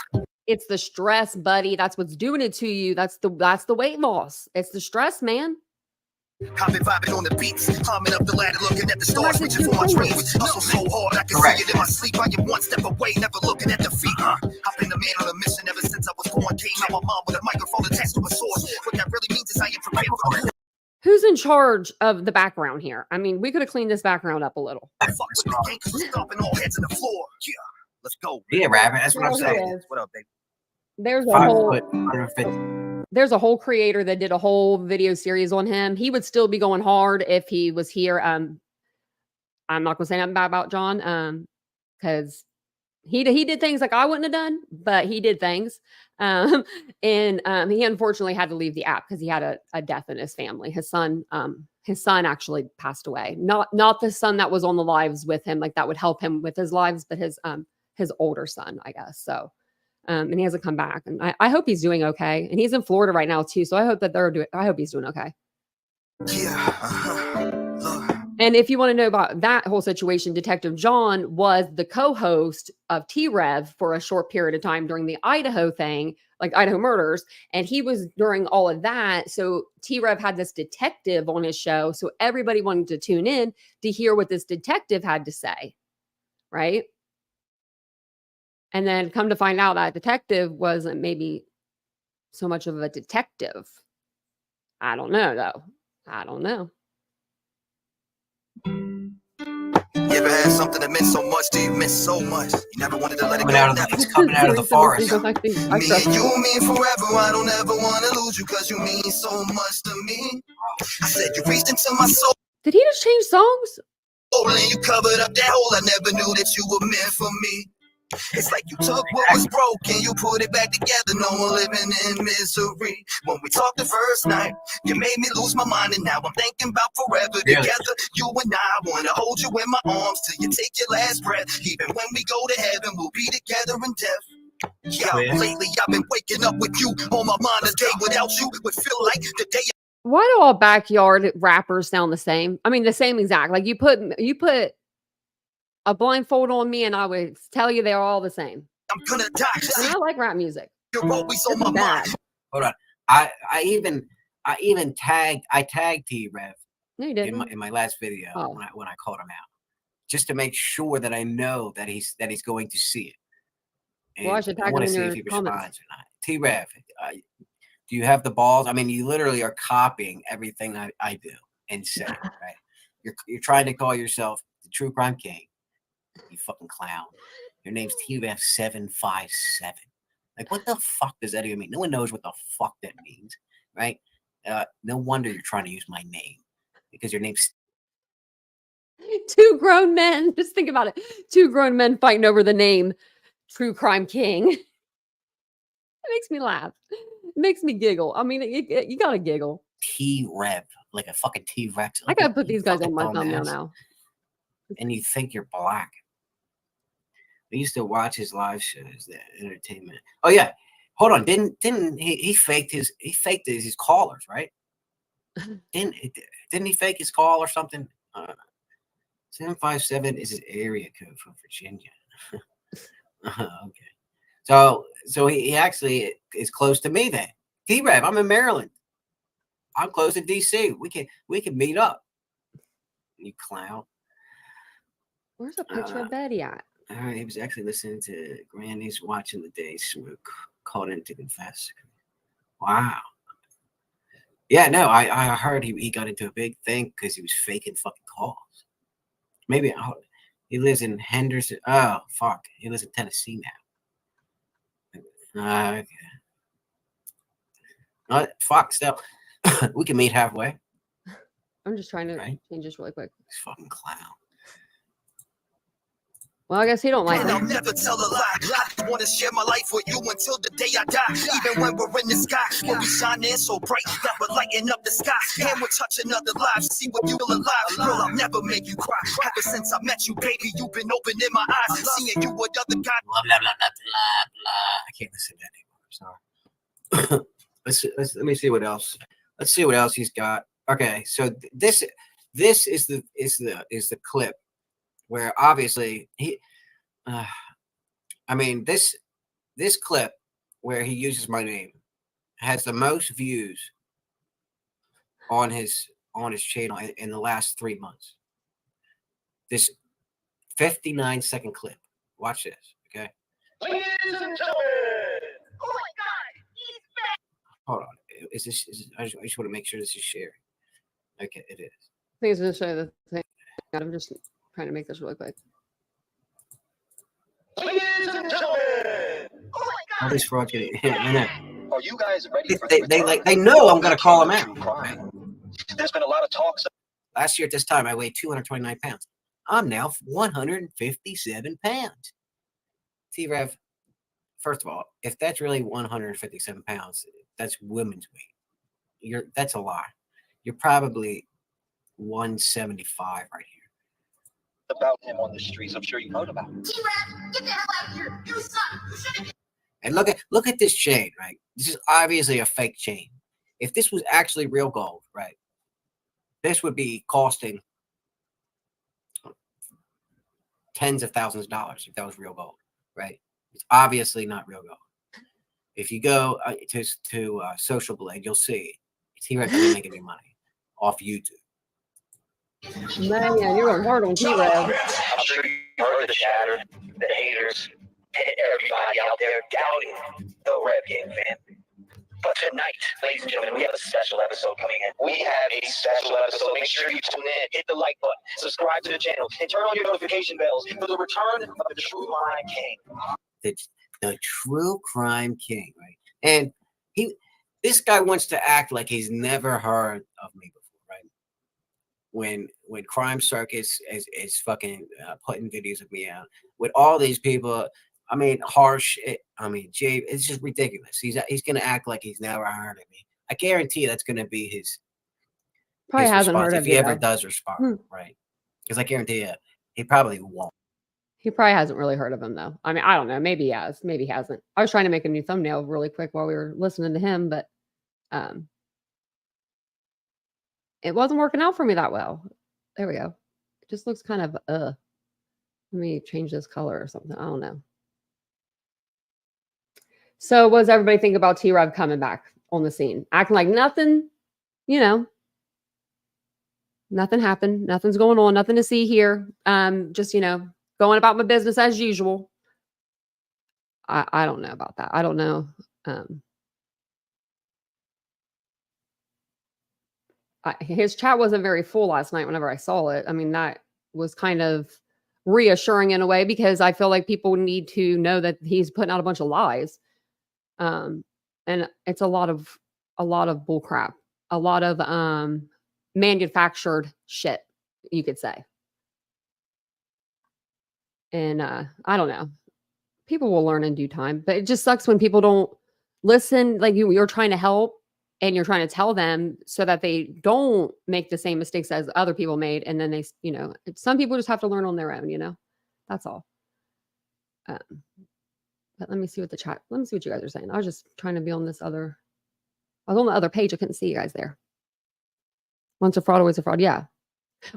It's the stress, buddy. That's what's doing it to you. That's the weight loss. It's the stress, man. I've been vibing on the beats, climbing up the ladder, looking at the stars, Imagine reaching two for my fingers. dreams. Hustle so hard, I can Correct. see it in my sleep. I am one step away, never looking at the feet. I've been a man on a mission ever since I was born. Came out my mom with a microphone attached to a sword. What that really means is I am prepared for the Who's in charge of the background here? I mean, we could have cleaned this background up a little. fuck with the gang, 'cause we're stomping all heads in the floor. Yeah, let's go. Yeah, Rabbit, that's what I'm There he saying. is. What up, baby? There's a 5 whole foot, 150. there's a whole creator that did a whole video series on him. He would still be going hard if he was here. I'm not gonna say nothing bad about John, because he did things like I wouldn't have done, but he did things. And he unfortunately had to leave the app because he had a death in his family. His son actually passed away. Not the son that was on the lives with him, like that would help him with his lives, but his older son, I guess. So and he hasn't come back. And I hope he's doing okay. And he's in Florida right now too. So I hope that I hope he's doing okay. Yeah, look. And if you want to know about that whole situation, Detective John was the co-host of T-Rev for a short period of time during the Idaho thing, like Idaho murders. And he was during all of that. So T-Rev had this detective on his show. So everybody wanted to tune in to hear what this detective had to say. Right. And then come to find out that detective wasn't maybe so much of a detective. I don't know, though. I don't know. You ever had something that meant so much to you, meant so much? You never wanted to let it go. It's coming out of the forest. Me and you mean forever. I don't ever want to lose you because you mean so much to me. I said you reached into my soul. Did he just change songs? And you covered up that hole. I never knew that you were meant for me. It's like you took what was broken, you put it back together. No more living in misery. When we talked the first night, you made me lose my mind, and now I'm thinking about forever together. You and I wanna hold you in my arms till you take your last breath. Even when we go to heaven, we'll be together in death. Yeah, lately I've been waking up with you on my mind. A day without you would feel like the day. Why do all backyard rappers sound the same? I mean, the same exact. Like you put a blindfold on me and I would tell you they're all the same. I'm gonna die. And I like rap music. You're always on my Bad. mind. Hold on. I even tagged T-Rev No, you didn't. in my last video when I called him out, just to make sure that I know that he's going to see it. And Well, I should tag want him to in see your if he comments. responds or not. T-Rev, do you have the balls? I mean, you literally are copying everything I do and say. Right? You're trying to call yourself the True Crime King. You fucking clown. Your name's TRF757. Like, what the fuck does that even mean? No one knows what the fuck that means, right? No wonder you're trying to use my name because your name's Two grown men. Just think about it. Two grown men fighting over the name True Crime King. It makes me laugh. It makes me giggle. I mean, you gotta giggle. T-Rev, like a fucking T-Rex. I gotta put these guys on my thumbnail now. And you think you're black. I used to watch his live shows, the entertainment. Oh yeah, hold on. Didn't he faked his callers, right? didn't he fake his call or something? 757 is his area code for Virginia. Okay, so he actually is close to me then. T-Rev, I'm in Maryland. I'm close to DC. We can meet up. You clown. Where's a picture of Betty at? He was actually listening to Granny's watching the day smoke. Called in to confess. Wow. Yeah, no, I heard he got into a big thing because he was faking fucking calls. Maybe he lives in Henderson. Oh, fuck. He lives in Tennessee now. Okay. Fuck, still. We can meet halfway. I'm just trying to change this really quick. This fucking clown. Well, I guess he don't like And I'll him. never tell a lie. I want to share my life with you until the day I die. Even when we're in the sky, when we shining so bright that we're lighting up the sky. And we're touching other lives. See what you feel alive. Girl, I'll never make you cry. Ever since I met you, baby, you've been opening my eyes. Seeing you with other guys. Blah, blah, blah, blah, blah. I can't listen to that anymore. Sorry. Let me see what else. Let's see what else he's got. Okay, so this is the clip where obviously this clip where he uses my name has the most views on his channel in the last 3 months. This 59-second clip. Watch this, okay? Ladies and gentlemen, oh my God, he's back. Hold on. I just want to make sure this is sharing. Okay, it is. I think it's going to show you the thing. I'm just trying to make this really quick. Ladies and gentlemen, oh my God, All these frauds getting. I know. are you guys ready for They know I'm gonna call them out. Right? There's been a lot of talks. Last year at this time, I weighed 229 pounds. I'm now 157 pounds. T-Rev, first of all, if that's really 157 pounds, that's women's weight. That's a lie. You're probably 175 right here. About him on the streets, I'm sure you heard about. T-Rev, get the hell out of here. You suck. You shouldn't. And look at this chain, right? This is obviously a fake chain. If this was actually real gold, right, this would be costing tens of thousands of dollars if that was real gold, right? It's obviously not real gold. If you go to Social Blade, you'll see T-Rev doesn't make any money off YouTube. Man, you're going hard on T-Rev. I'm sure you heard the chatter, the haters, and everybody out there doubting the Rev Game family. But tonight, ladies and gentlemen, we have a special episode coming in. We have a special episode. Make sure you tune in, hit the like button, subscribe to the channel, and turn on your notification bells for the return of the True Crime King. The True Crime King, right? And this guy wants to act like he's never heard of me before, right? When Crime Circus is fucking putting videos of me out with all these people. I mean, Jay, it's just ridiculous. He's gonna act like he's never heard of me. I guarantee you that's gonna be his. Probably hasn't response heard of if he you, ever though. does respond, right? Because I guarantee you, he probably won't. He probably hasn't really heard of him, though. I mean, I don't know. Maybe he has. Maybe he hasn't. I was trying to make a new thumbnail really quick while we were listening to him, but it wasn't working out for me that well. There we go. It just looks kind of Let me change this color or something. I don't know. So what does everybody think about T-Rev coming back on the scene? Acting like nothing, nothing happened. Nothing's going on. Nothing to see here. Just, going about my business as usual. I don't know about that. I don't know. His chat wasn't very full last night whenever I saw it. I mean, that was kind of reassuring in a way, because I feel like people need to know that he's putting out a bunch of lies. And it's a lot of bull crap, a lot of manufactured shit, you could say. And I don't know. People will learn in due time, but it just sucks when people don't listen. Like you're trying to help and you're trying to tell them so that they don't make the same mistakes as other people made. And then they, some people just have to learn on their own, that's all. But let me see what you guys are saying. I was just trying to be on I was on the other page. I couldn't see you guys there. Once a fraud, always a fraud. Yeah.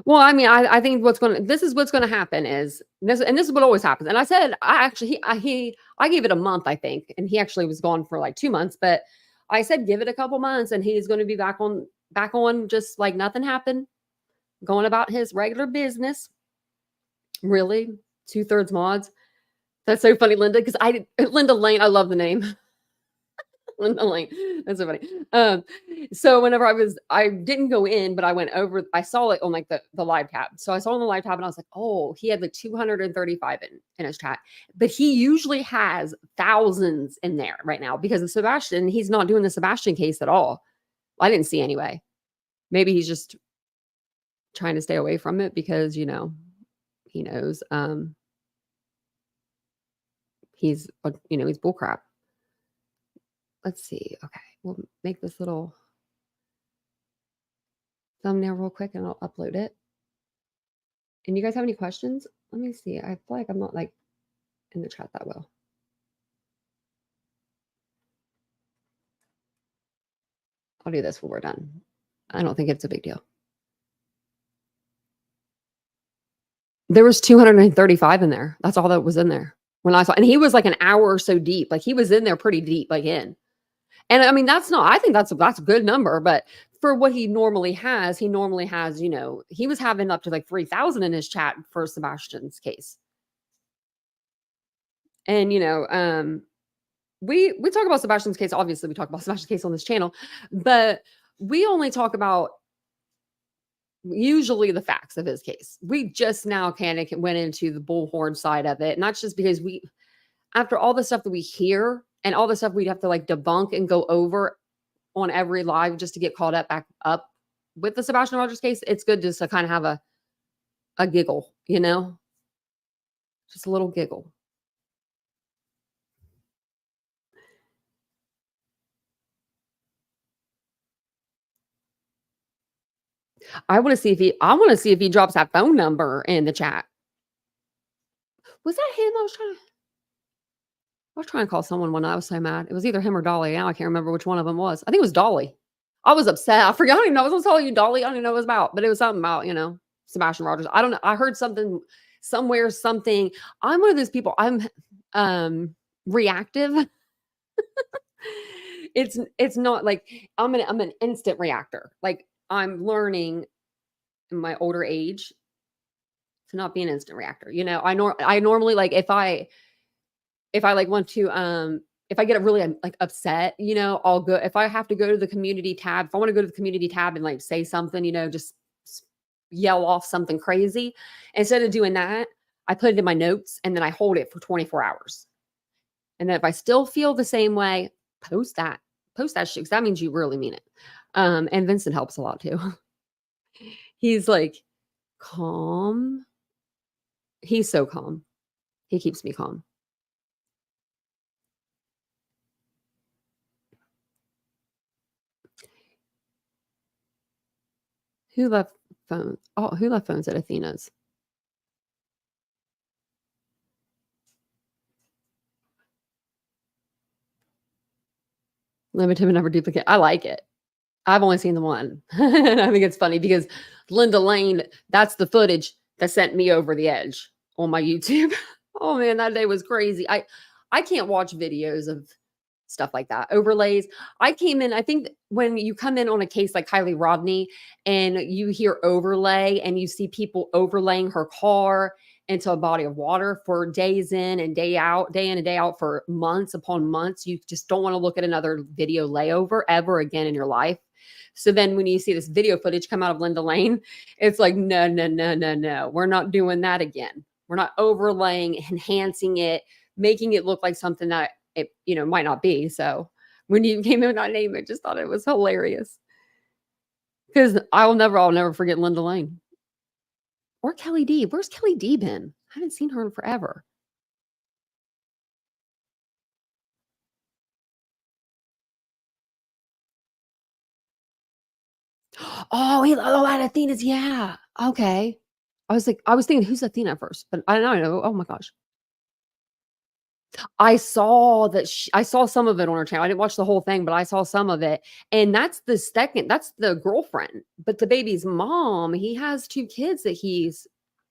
Well, I mean, I think this is what's going to happen is this is what always happens. And I said, I gave it a month, I think. And he actually was gone for like 2 months, but I said, give it a couple months and he's going to be back on just like nothing happened, going about his regular business. Really? 2/3 mods. That's so funny, Linda, because Linda Lane, I love the name. Linda Lane. That's so funny. So whenever I didn't go in, but I went over, I saw it on like the live tab. So I saw on the live tab and I was like, oh, he had like 235 in his chat, but he usually has thousands in there right now because of Sebastian. He's not doing the Sebastian case at all. I didn't see anyway. Maybe he's just trying to stay away from it because, he knows, he's bullcrap. Let's see. Okay. We'll make this little thumbnail real quick and I'll upload it. And you guys have any questions? Let me see. I feel like I'm not like in the chat that well. I'll do this when we're done. I don't think it's a big deal. There was 235 in there. That's all that was in there when I saw, and he was like an hour or so deep. Like he was in there pretty deep, like in. And I mean, I think that's a good number, but for what he normally has, he was having up to like 3,000 in his chat for Sebastian's case. And, we talk about Sebastian's case. Obviously we talk about Sebastian's case on this channel, but we only talk about usually the facts of his case. We just now kind of went into the bullhorn side of it. Not just because after all the stuff that we hear and all the stuff we'd have to like debunk and go over on every live just to get caught back up with the Sebastian Rogers case, it's good just to kind of have a giggle, just a little giggle. I want to see if he drops that phone number in the chat. Was that him? I was trying to call someone when I was so mad. It was either him or Dolly. Now I can't remember which one of them was. I think it was Dolly. I was upset. I forgot. I don't even know. I was telling you, Dolly. I don't even know what it was about, but it was something about, Sebastian Rogers. I don't know. I heard something somewhere, something. I'm one of those people. I'm reactive. It's not like I'm an instant reactor. Like I'm learning in my older age to not be an instant reactor. I normally like if I like want to if I get really like upset, I'll go, if I have to go to the community tab, if I want to go to the community tab and like say something, just yell off something crazy, instead of doing that, I put it in my notes and then I hold it for 24 hours. And then if I still feel the same way, post that shit, because that means you really mean it. And Vincent helps a lot too. He's like calm. He's so calm. He keeps me calm. Who left phone? Oh, who left phones at Athena's? Limited number duplicate. I like it. I've only seen the one. And I think it's funny because Linda Lane, that's the footage that sent me over the edge on my YouTube. Oh man, that day was crazy. I can't watch videos of stuff like that. Overlays. I think when you come in on a case like Kylie Rodney and you hear overlay and you see people overlaying her car into a body of water for days in and day out for months upon months, you just don't want to look at another video layover ever again in your life. So then when you see this video footage come out of Linda Lane, it's like, no, we're not doing that again. We're not overlaying, enhancing it, making it look like something that it, might not be. So when you came in with that name, I just thought it was hilarious. Because I'll never forget Linda Lane. Or Kelly D. Where's Kelly D been? I haven't seen her in forever. Oh, at Athena's. Yeah. Okay. I was thinking, who's Athena at first? But I don't know. Oh my gosh. I saw that I saw some of it on her channel. I didn't watch the whole thing, but I saw some of it. And that's that's the girlfriend. But the baby's mom, he has 2 kids that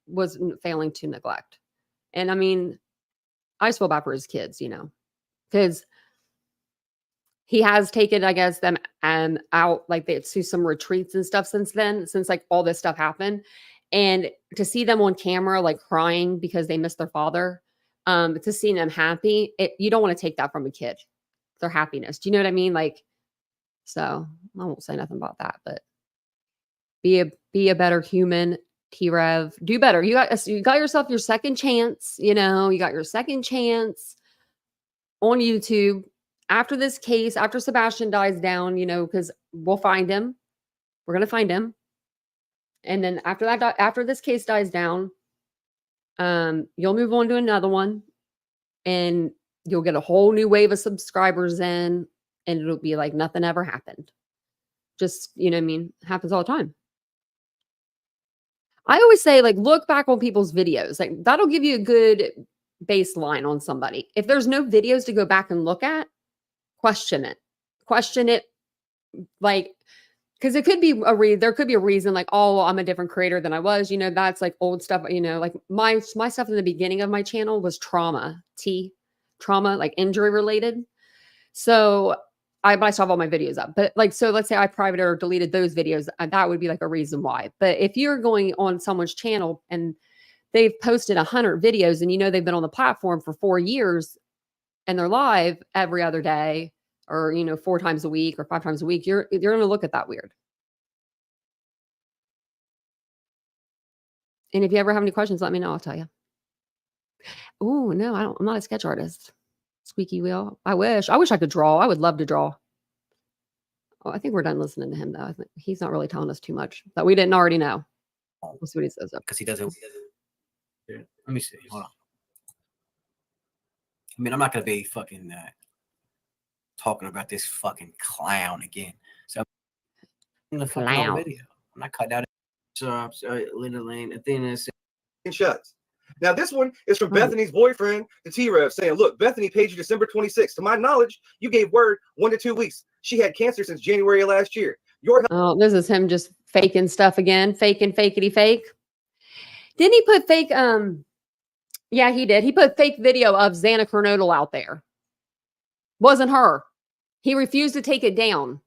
was failing to neglect. And I mean, I just feel bad for his kids, because he has taken, I guess, them out like to some retreats and stuff since then, since like all this stuff happened. And to see them on camera, like crying because they missed their father, to see them happy, you don't want to take that from a kid, their happiness. Do you know what I mean? Like, so I won't say nothing about that, but be a better human, T-Rev. Do better. You got yourself your second chance, you got your second chance on YouTube. After this case, after Sebastian dies down, because we'll find him. We're going to find him. And then after that, after this case dies down, you'll move on to another one and you'll get a whole new wave of subscribers in and it'll be like nothing ever happened. Just, happens all the time. I always say, like, look back on people's videos. Like, that'll give you a good baseline on somebody. If there's no videos to go back and look at, question it, like, because it could be there could be a reason, like, oh, I'm a different creator than I was, that's like old stuff, like my stuff in the beginning of my channel was trauma, like injury related. So I still have all my videos up, but like, so let's say I privated or deleted those videos, that would be like a reason why. But if you're going on someone's channel and they've posted 100 videos and they've been on the platform for 4 years and they're live every other day, or 4 times a week or 5 times a week, you're going to look at that weird. And if you ever have any questions, let me know. I'll tell you. Oh no, I'm not a sketch artist. Squeaky wheel. I wish I could draw. I would love to draw. Oh, I think we're done listening to him though. I think he's not really telling us too much that we didn't already know. We'll see what he says. Because he doesn't. Let me see. Hold on. I mean, I'm not gonna be fucking talking about this fucking clown again. So in the fucking whole video, I'm not cutting out. Linda Lane, Athena shots. Now this one is from Bethany's boyfriend to T-Rev saying, look, Bethany paid you December 26th. To my knowledge, you gave word 1 to 2 weeks. She had cancer since January of last year. This is him just faking stuff again. Faking, fakety fake. Didn't he put fake, yeah, he did. He put fake video of Xana Kernodle out there. Wasn't her. He refused to take it down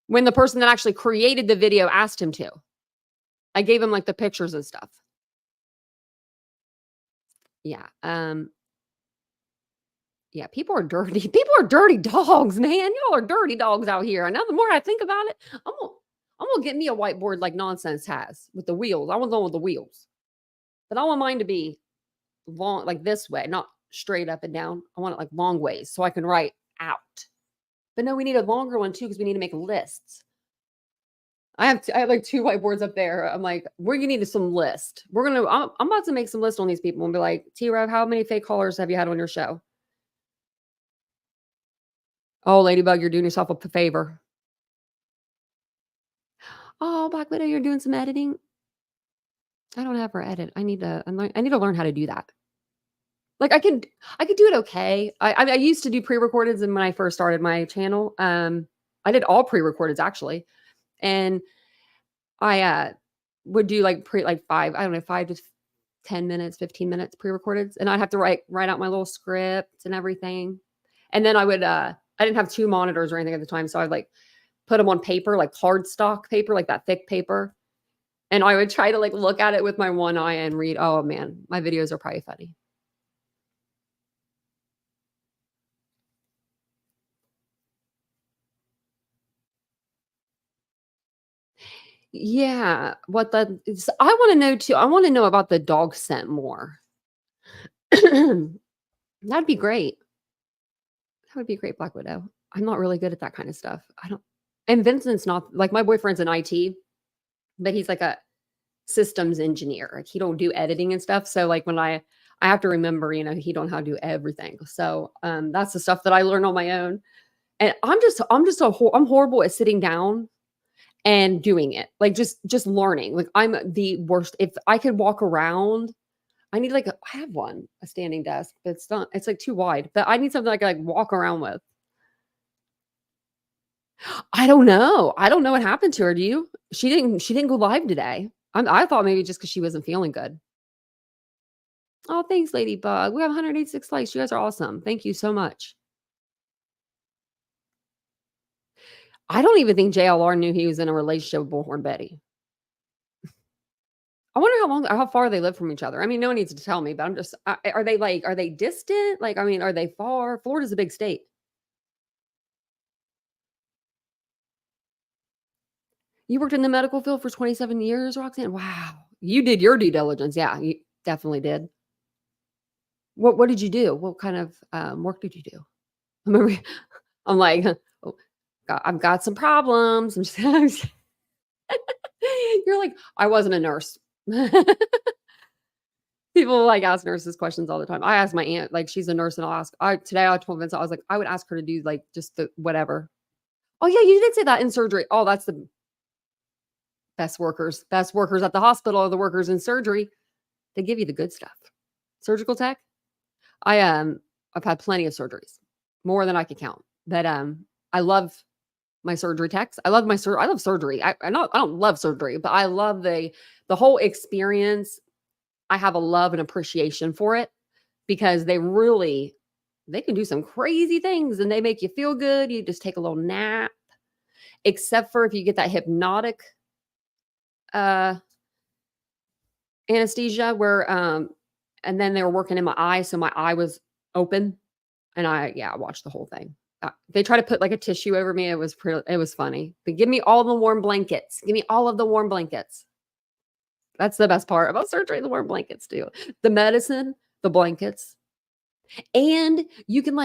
when the person that actually created the video asked him to. I gave him like the pictures and stuff. Yeah. Yeah, people are dirty. People are dirty dogs, man. Y'all are dirty dogs out here. And now the more I think about it, I'm gonna get me a whiteboard like Nonsense has with the wheels. I want one with the wheels. But I want mine to be long, like this way, not straight up and down. I want it like long ways so I can write out. But no, we need a longer one too because we need to make lists. I have like 2 whiteboards up there. I'm like, we're gonna need some list. I'm about to make some list on these people and be like, T-Rev, how many fake callers have you had on your show? Oh, Ladybug, you're doing yourself a favor. Oh, Black Widow, you're doing some editing. I don't have her edit. I need to learn how to do that. Like I could do it okay. I used to do pre-recordeds when I first started my channel. I did all pre-recordeds actually, and I would do like 5 to 10 minutes, 15 minutes pre-recordeds, and I'd have to write out my little script and everything, and then I would I didn't have 2 monitors or anything at the time, so I'd like put them on paper, like cardstock paper, like that thick paper, and I would try to like look at it with my one eye and read. Oh man, my videos are probably funny. Yeah, what the I want to know too. I want to know about the dog scent more. That'd be great. That would be great, Black Widow. I'm not really good at that kind of stuff. I don't. And Vincent's not like my boyfriend's in IT, but he's like a systems engineer. Like he don't do editing and stuff. So like when I have to remember, he don't know how to do everything. So that's the stuff that I learn on my own. And I'm horrible at sitting down and doing it. Like just learning. Like I'm the worst. If I could walk around, I need I have a standing desk, but it's like too wide. But I need something I can like walk around with. I don't know. I don't know what happened to her. Do you? She didn't go live today. I thought maybe just because she wasn't feeling good. Oh, thanks, Ladybug. We have 186 likes. You guys are awesome. Thank you so much. I don't even think JLR knew he was in a relationship with Bullhorn Betty. I wonder how far they live from each other. I mean, no one needs to tell me, but are they distant? Like, I mean, are they far? Florida's a big state. You worked in the medical field for 27 years, Roxanne? Wow. You did your due diligence. Yeah, you definitely did. What did you do? What kind of work did you do? I remember I'm like, oh, I've got some problems. You're like, I wasn't a nurse. People like ask nurses questions all the time. I ask my aunt, like she's a nurse, and today I told Vince, I was like, I would ask her to do like just the whatever. Oh yeah, you did say that in surgery. Oh, that's the best workers. Best workers at the hospital are the workers in surgery. They give you the good stuff. Surgical tech. I've had plenty of surgeries, more than I could count. But I love my surgery techs. I love surgery. I don't love surgery, but I love the whole experience. I have a love and appreciation for it because they can do some crazy things and they make you feel good. You just take a little nap, except for if you get that hypnotic anesthesia where and then they were working in my eye, so my eye was open, and I watched the whole thing. They try to put like a tissue over me. It was funny. But give me all the warm blankets. Give me all of the warm blankets. That's the best part about surgery, the warm blankets too. The medicine, the blankets. And you can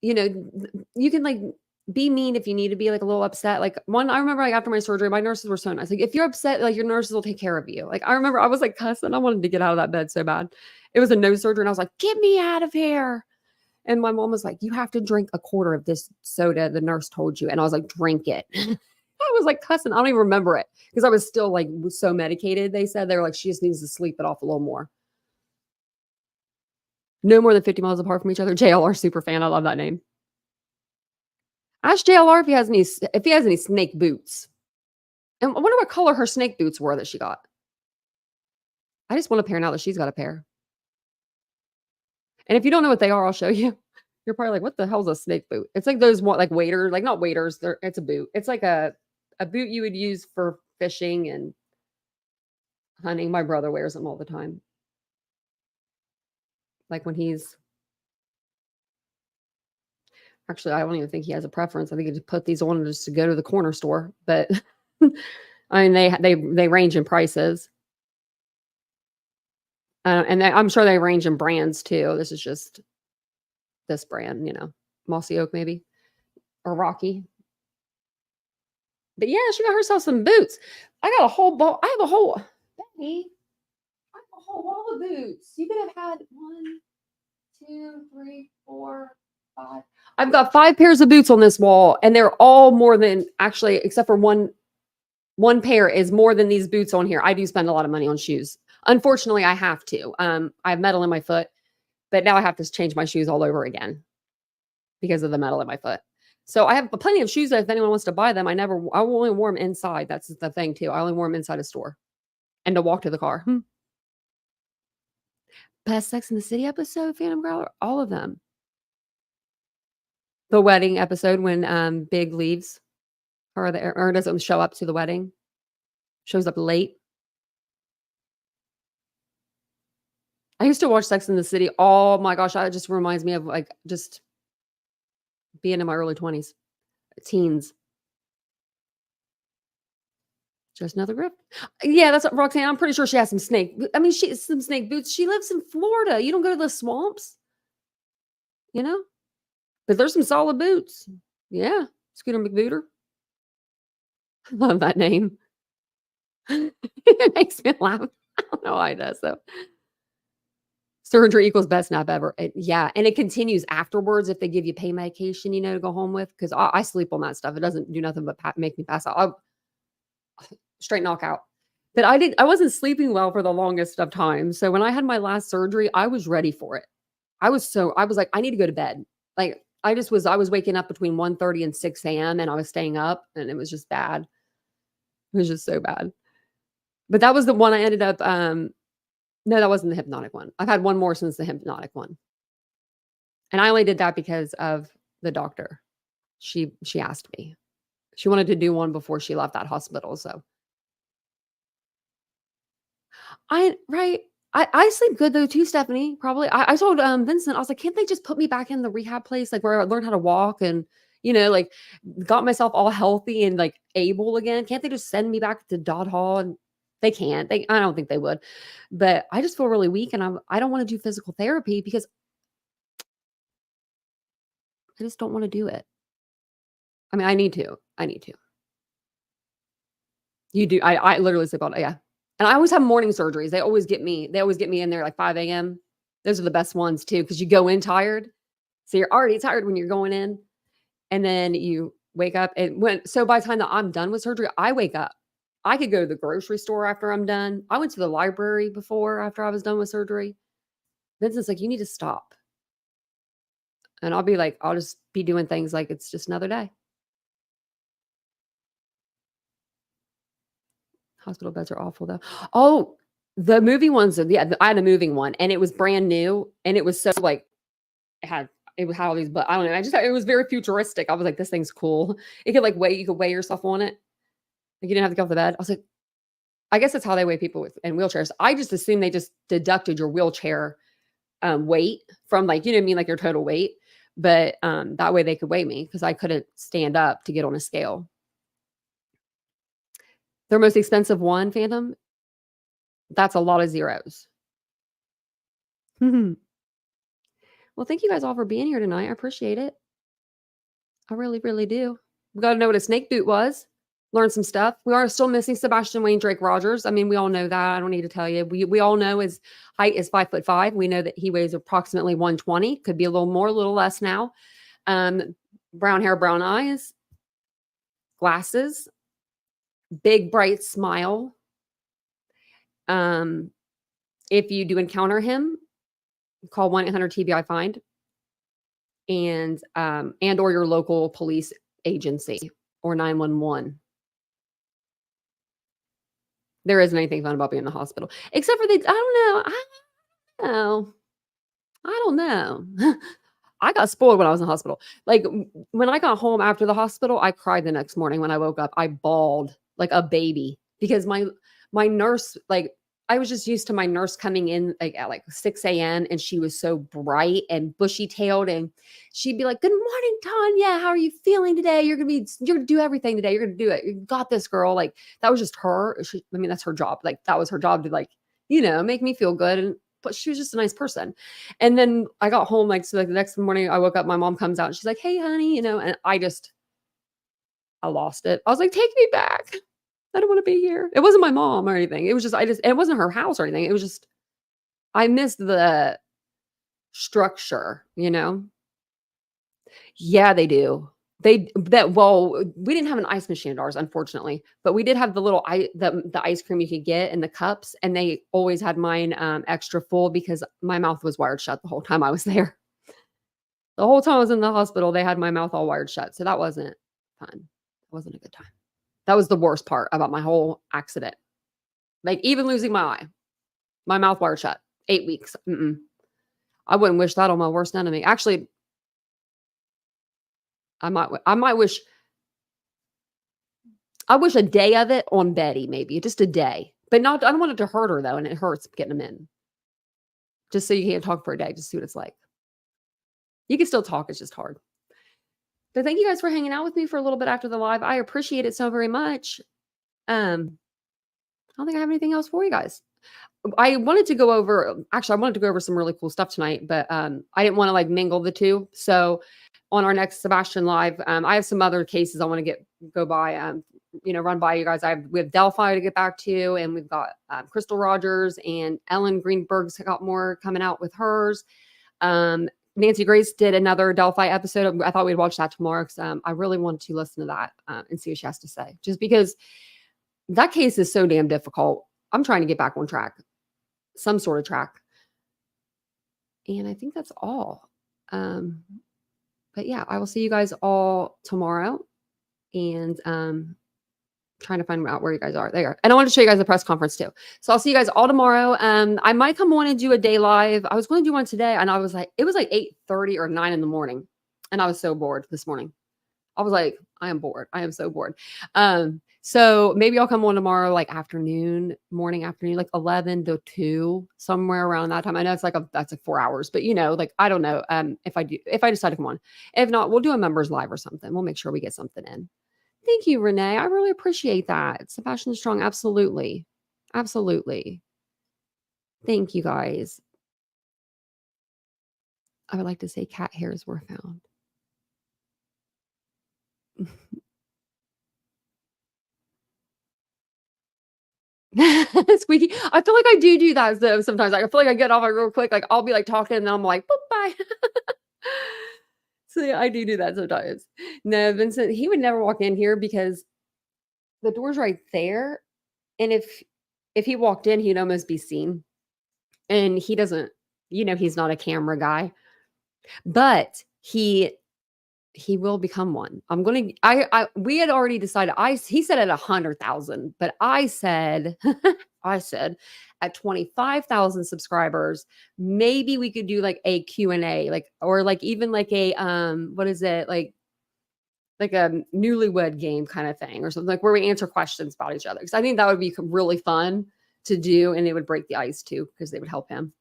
you can be mean if you need to be like a little upset. Like I remember like after my surgery, my nurses were so nice. Like if you're upset, like your nurses will take care of you. Like I remember I was like cussing. I wanted to get out of that bed so bad. It was a nose surgery and I was like, get me out of here. And my mom was like, you have to drink a quarter of this soda the nurse told you. And I was like, drink it. I was like cussing. I don't even remember it because I was still like so medicated. They were like, she just needs to sleep it off a little more. No more than 50 miles apart from each other. JLR super fan. I love that name. Ask JLR if he has any snake boots. And I wonder what color her snake boots were that she got. I just want a pair now that she's got a pair. And if you don't know what they are, I'll show you. You're probably like, what the hell's a snake boot? It's like those like waders, like not waders. It's a boot. It's like a boot you would use for fishing and hunting. My brother wears them all the time. Like when actually, I don't even think he has a preference. I think he just put these on just to go to the corner store. But I mean, they range in prices. And I'm sure they range in brands too. This is just this brand, Mossy Oak maybe, or Rocky. But yeah, she got herself some boots. I got a whole ball. I have a whole, Betty, I have a whole wall of boots. You could have had 1, 2, 3, 4, 5. I've got 5 pairs of boots on this wall, and they're all more than actually, except for one pair is more than these boots on here. I do spend a lot of money on shoes. Unfortunately, I have to. I have metal in my foot, but now I have to change my shoes all over again because of the metal in my foot. So I have plenty of shoes that if anyone wants to buy them, I only wear them inside. That's the thing too. I only wear them inside a store and to walk to the car. Best Sex in the City episode, Phantom Growler, all of them. The wedding episode when Big leaves or doesn't show up to the wedding, shows up late. I used to watch Sex in the City. Oh my gosh, it just reminds me of like just being in my early 20s, teens. Just another grip. Yeah, that's what Roxanne. I'm pretty sure she has some snake. I mean, she some snake boots. She lives in Florida. You don't go to the swamps, you know. But there's some solid boots. Yeah, Scooter McBooter. I love that name. It makes me laugh. I don't know why it does though. Surgery equals best nap ever. Yeah, and it continues afterwards if they give you pain medication, you know, to go home with. Because I sleep on that stuff. It doesn't do nothing but make me pass out. Straight knockout. But I wasn't sleeping well for the longest of time. So when I had my last surgery, I was ready for it. I was like, I need to go to bed. Like I was waking up between 1:30 and 6 a.m. and I was staying up and it was just bad. It was just so bad. But that was the one I ended up no, that wasn't the hypnotic one. I've had one more since the hypnotic one. And I only did that because of the doctor. She asked me. She wanted to do one before she left that hospital. So I sleep good though too, Stephanie. Probably. I told Vincent, I was like, can't they just put me back in the rehab place, like where I learned how to walk and like got myself all healthy and like able again? Can't they just send me back to Dodd Hall? And they can't. I don't think they would. But I just feel really weak and I don't want to do physical therapy because I just don't want to do it. I mean, I need to. You do. I literally sleep all day. Yeah. And I always have morning surgeries. They always get me in there like 5 a.m. Those are the best ones too, because you go in tired. So you're already tired when you're going in. And then you wake up so by the time that I'm done with surgery, I wake up. I could go to the grocery store after I'm done. I went to the library before after I was done with surgery. Vincent's like, you need to stop. And I'll be like, I'll just be doing things like it's just another day. Hospital beds are awful though. Oh, the moving ones. Yeah, I had a moving one and it was brand new and it was so like it had all these, but I don't know. I just thought it was very futuristic. I was like, this thing's cool. It could you could weigh yourself on it. Like you didn't have to get off the bed. I was like, I guess that's how they weigh people in wheelchairs. I just assumed they just deducted your wheelchair weight from like, you know what I mean? Like your total weight. But that way they could weigh me because I couldn't stand up to get on a scale. Their most expensive one, Phantom, that's a lot of zeros. Well, thank you guys all for being here tonight. I appreciate it. I really, really do. We got to know what a snake boot was. Learn some stuff. We are still missing Sebastian Wayne Drake Rogers. I mean, we all know that. I don't need to tell you. We all know his height is 5'5". We know that he weighs approximately 120. Could be a little more, a little less now. Brown hair, brown eyes, glasses, big bright smile. If you do encounter him, call 1-800-TBI-FIND and or your local police agency or 911. There isn't anything fun about being in the hospital, except for I don't know. I got spoiled when I was in the hospital. Like when I got home after the hospital, I cried the next morning when I woke up. I bawled like a baby because my nurse, like I was just used to my nurse coming in like at like 6 a.m. and she was so bright and bushy tailed and she'd be like, "Good morning, Tanya. How are you feeling today? You're gonna do everything today. You're gonna do it. You got this, girl." Like that was just her. That's her job. Like that was her job to like, make me feel good. But she was just a nice person. And then I got home like the next morning I woke up, my mom comes out and she's like, "Hey, honey," and I lost it. I was like, "Take me back. I don't want to be here." It wasn't my mom or anything. It was just, it wasn't her house or anything. It was just, I missed the structure, Yeah, they do. We didn't have an ice machine at ours, unfortunately, but we did have the ice cream you could get in the cups. And they always had mine extra full because my mouth was wired shut the whole time I was there. The whole time I was in the hospital, they had my mouth all wired shut. So that wasn't fun. It wasn't a good time. That was the worst part about my whole accident. Like even losing my eye, my mouth wired shut, 8 weeks. I wouldn't wish that on my worst enemy. Actually, I might wish a day of it on Betty, maybe just a day, but not, I don't want it to hurt her though. And it hurts getting them in just so you can't talk for a day. Just see what it's like. You can still talk. It's just hard. But thank you guys for hanging out with me for a little bit after the live. I appreciate it so very much. don't think I have anything else for you guys. I wanted to go over some really cool stuff tonight, but I didn't want to like mingle the two. So on our next Sebastian live, I have some other cases I want to go by, run by you guys. We have Delphi to get back to, and we've got Crystal Rogers and Ellen Greenberg's got more coming out with hers. Nancy Grace did another Delphi episode. I thought we'd watch that tomorrow because I really wanted to listen to that and see what she has to say, just because that case is so damn difficult. I'm trying to get back on track, some sort of track. And I think that's all. But yeah, I will see you guys all tomorrow, and trying to find out where you guys are. There you are. And I want to show you guys the press conference too. So I'll see you guys all tomorrow. I might come on and do a day live. I was going to do one today, and it was like 8:30 or 9 in the morning. And I was so bored this morning. I was like, I am bored. I am so bored. So maybe I'll come on tomorrow, like morning, afternoon, like 11 to 2, somewhere around that time. I know that's like 4 hours, but like, I don't know. If I decide to come on, if not, we'll do a members live or something. We'll make sure we get something in. Thank you, Renee. I really appreciate that. Sebastian Strong. Absolutely. Absolutely. Thank you guys. I would like to say cat hairs were found. Squeaky. I feel like I do that though sometimes. Like, I feel like I get off real quick. Like I'll be like talking and then I'm like, boop, bye. So yeah, I do that sometimes. No, Vincent, he would never walk in here because the door's right there. And if he walked in, he'd almost be seen. And he doesn't, he's not a camera guy. But he will become one. We had already decided. He said at 100,000, but I said at 25,000 subscribers, maybe we could do like a Q&A, or like even like a what is it, like a newlywed game kind of thing or something, like where we answer questions about each other. Because I think that would be really fun to do, and it would break the ice too, because they would help him.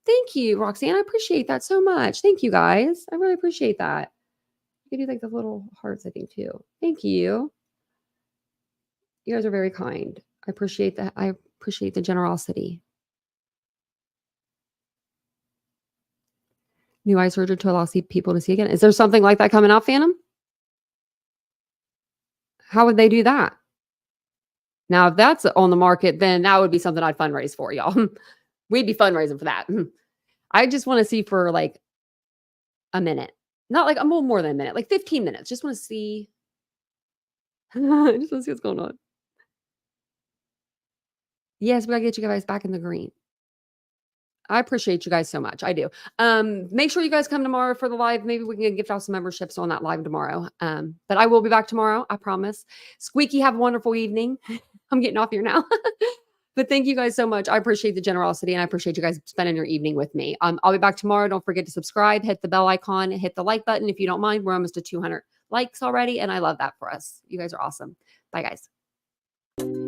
Thank you, Roxanne. I appreciate that so much. Thank you guys. I really appreciate that. You can do like the little hearts, I think, too. Thank you. You guys are very kind. I appreciate that. I appreciate the generosity. New eye surgery to allow people to see again. Is there something like that coming out, Phantom? How would they do that? Now, if that's on the market, then that would be something I'd fundraise for, y'all. We'd be fundraising for that. I just want to see for like a minute. Not like more than a minute, like 15 minutes. Just want to see. I just want to see what's going on. Yes, we gotta get you guys back in the green. I appreciate you guys so much. I do. Make sure you guys come tomorrow for the live. Maybe we can gift out some memberships on that live tomorrow. But I will be back tomorrow. I promise. Squeaky, have a wonderful evening. I'm getting off here now. But thank you guys so much. I appreciate the generosity, and I appreciate you guys spending your evening with me. I'll be back tomorrow. Don't forget to subscribe, hit the bell icon, hit the like button if you don't mind. We're almost to 200 likes already, and I love that for us. You guys are awesome. Bye, guys.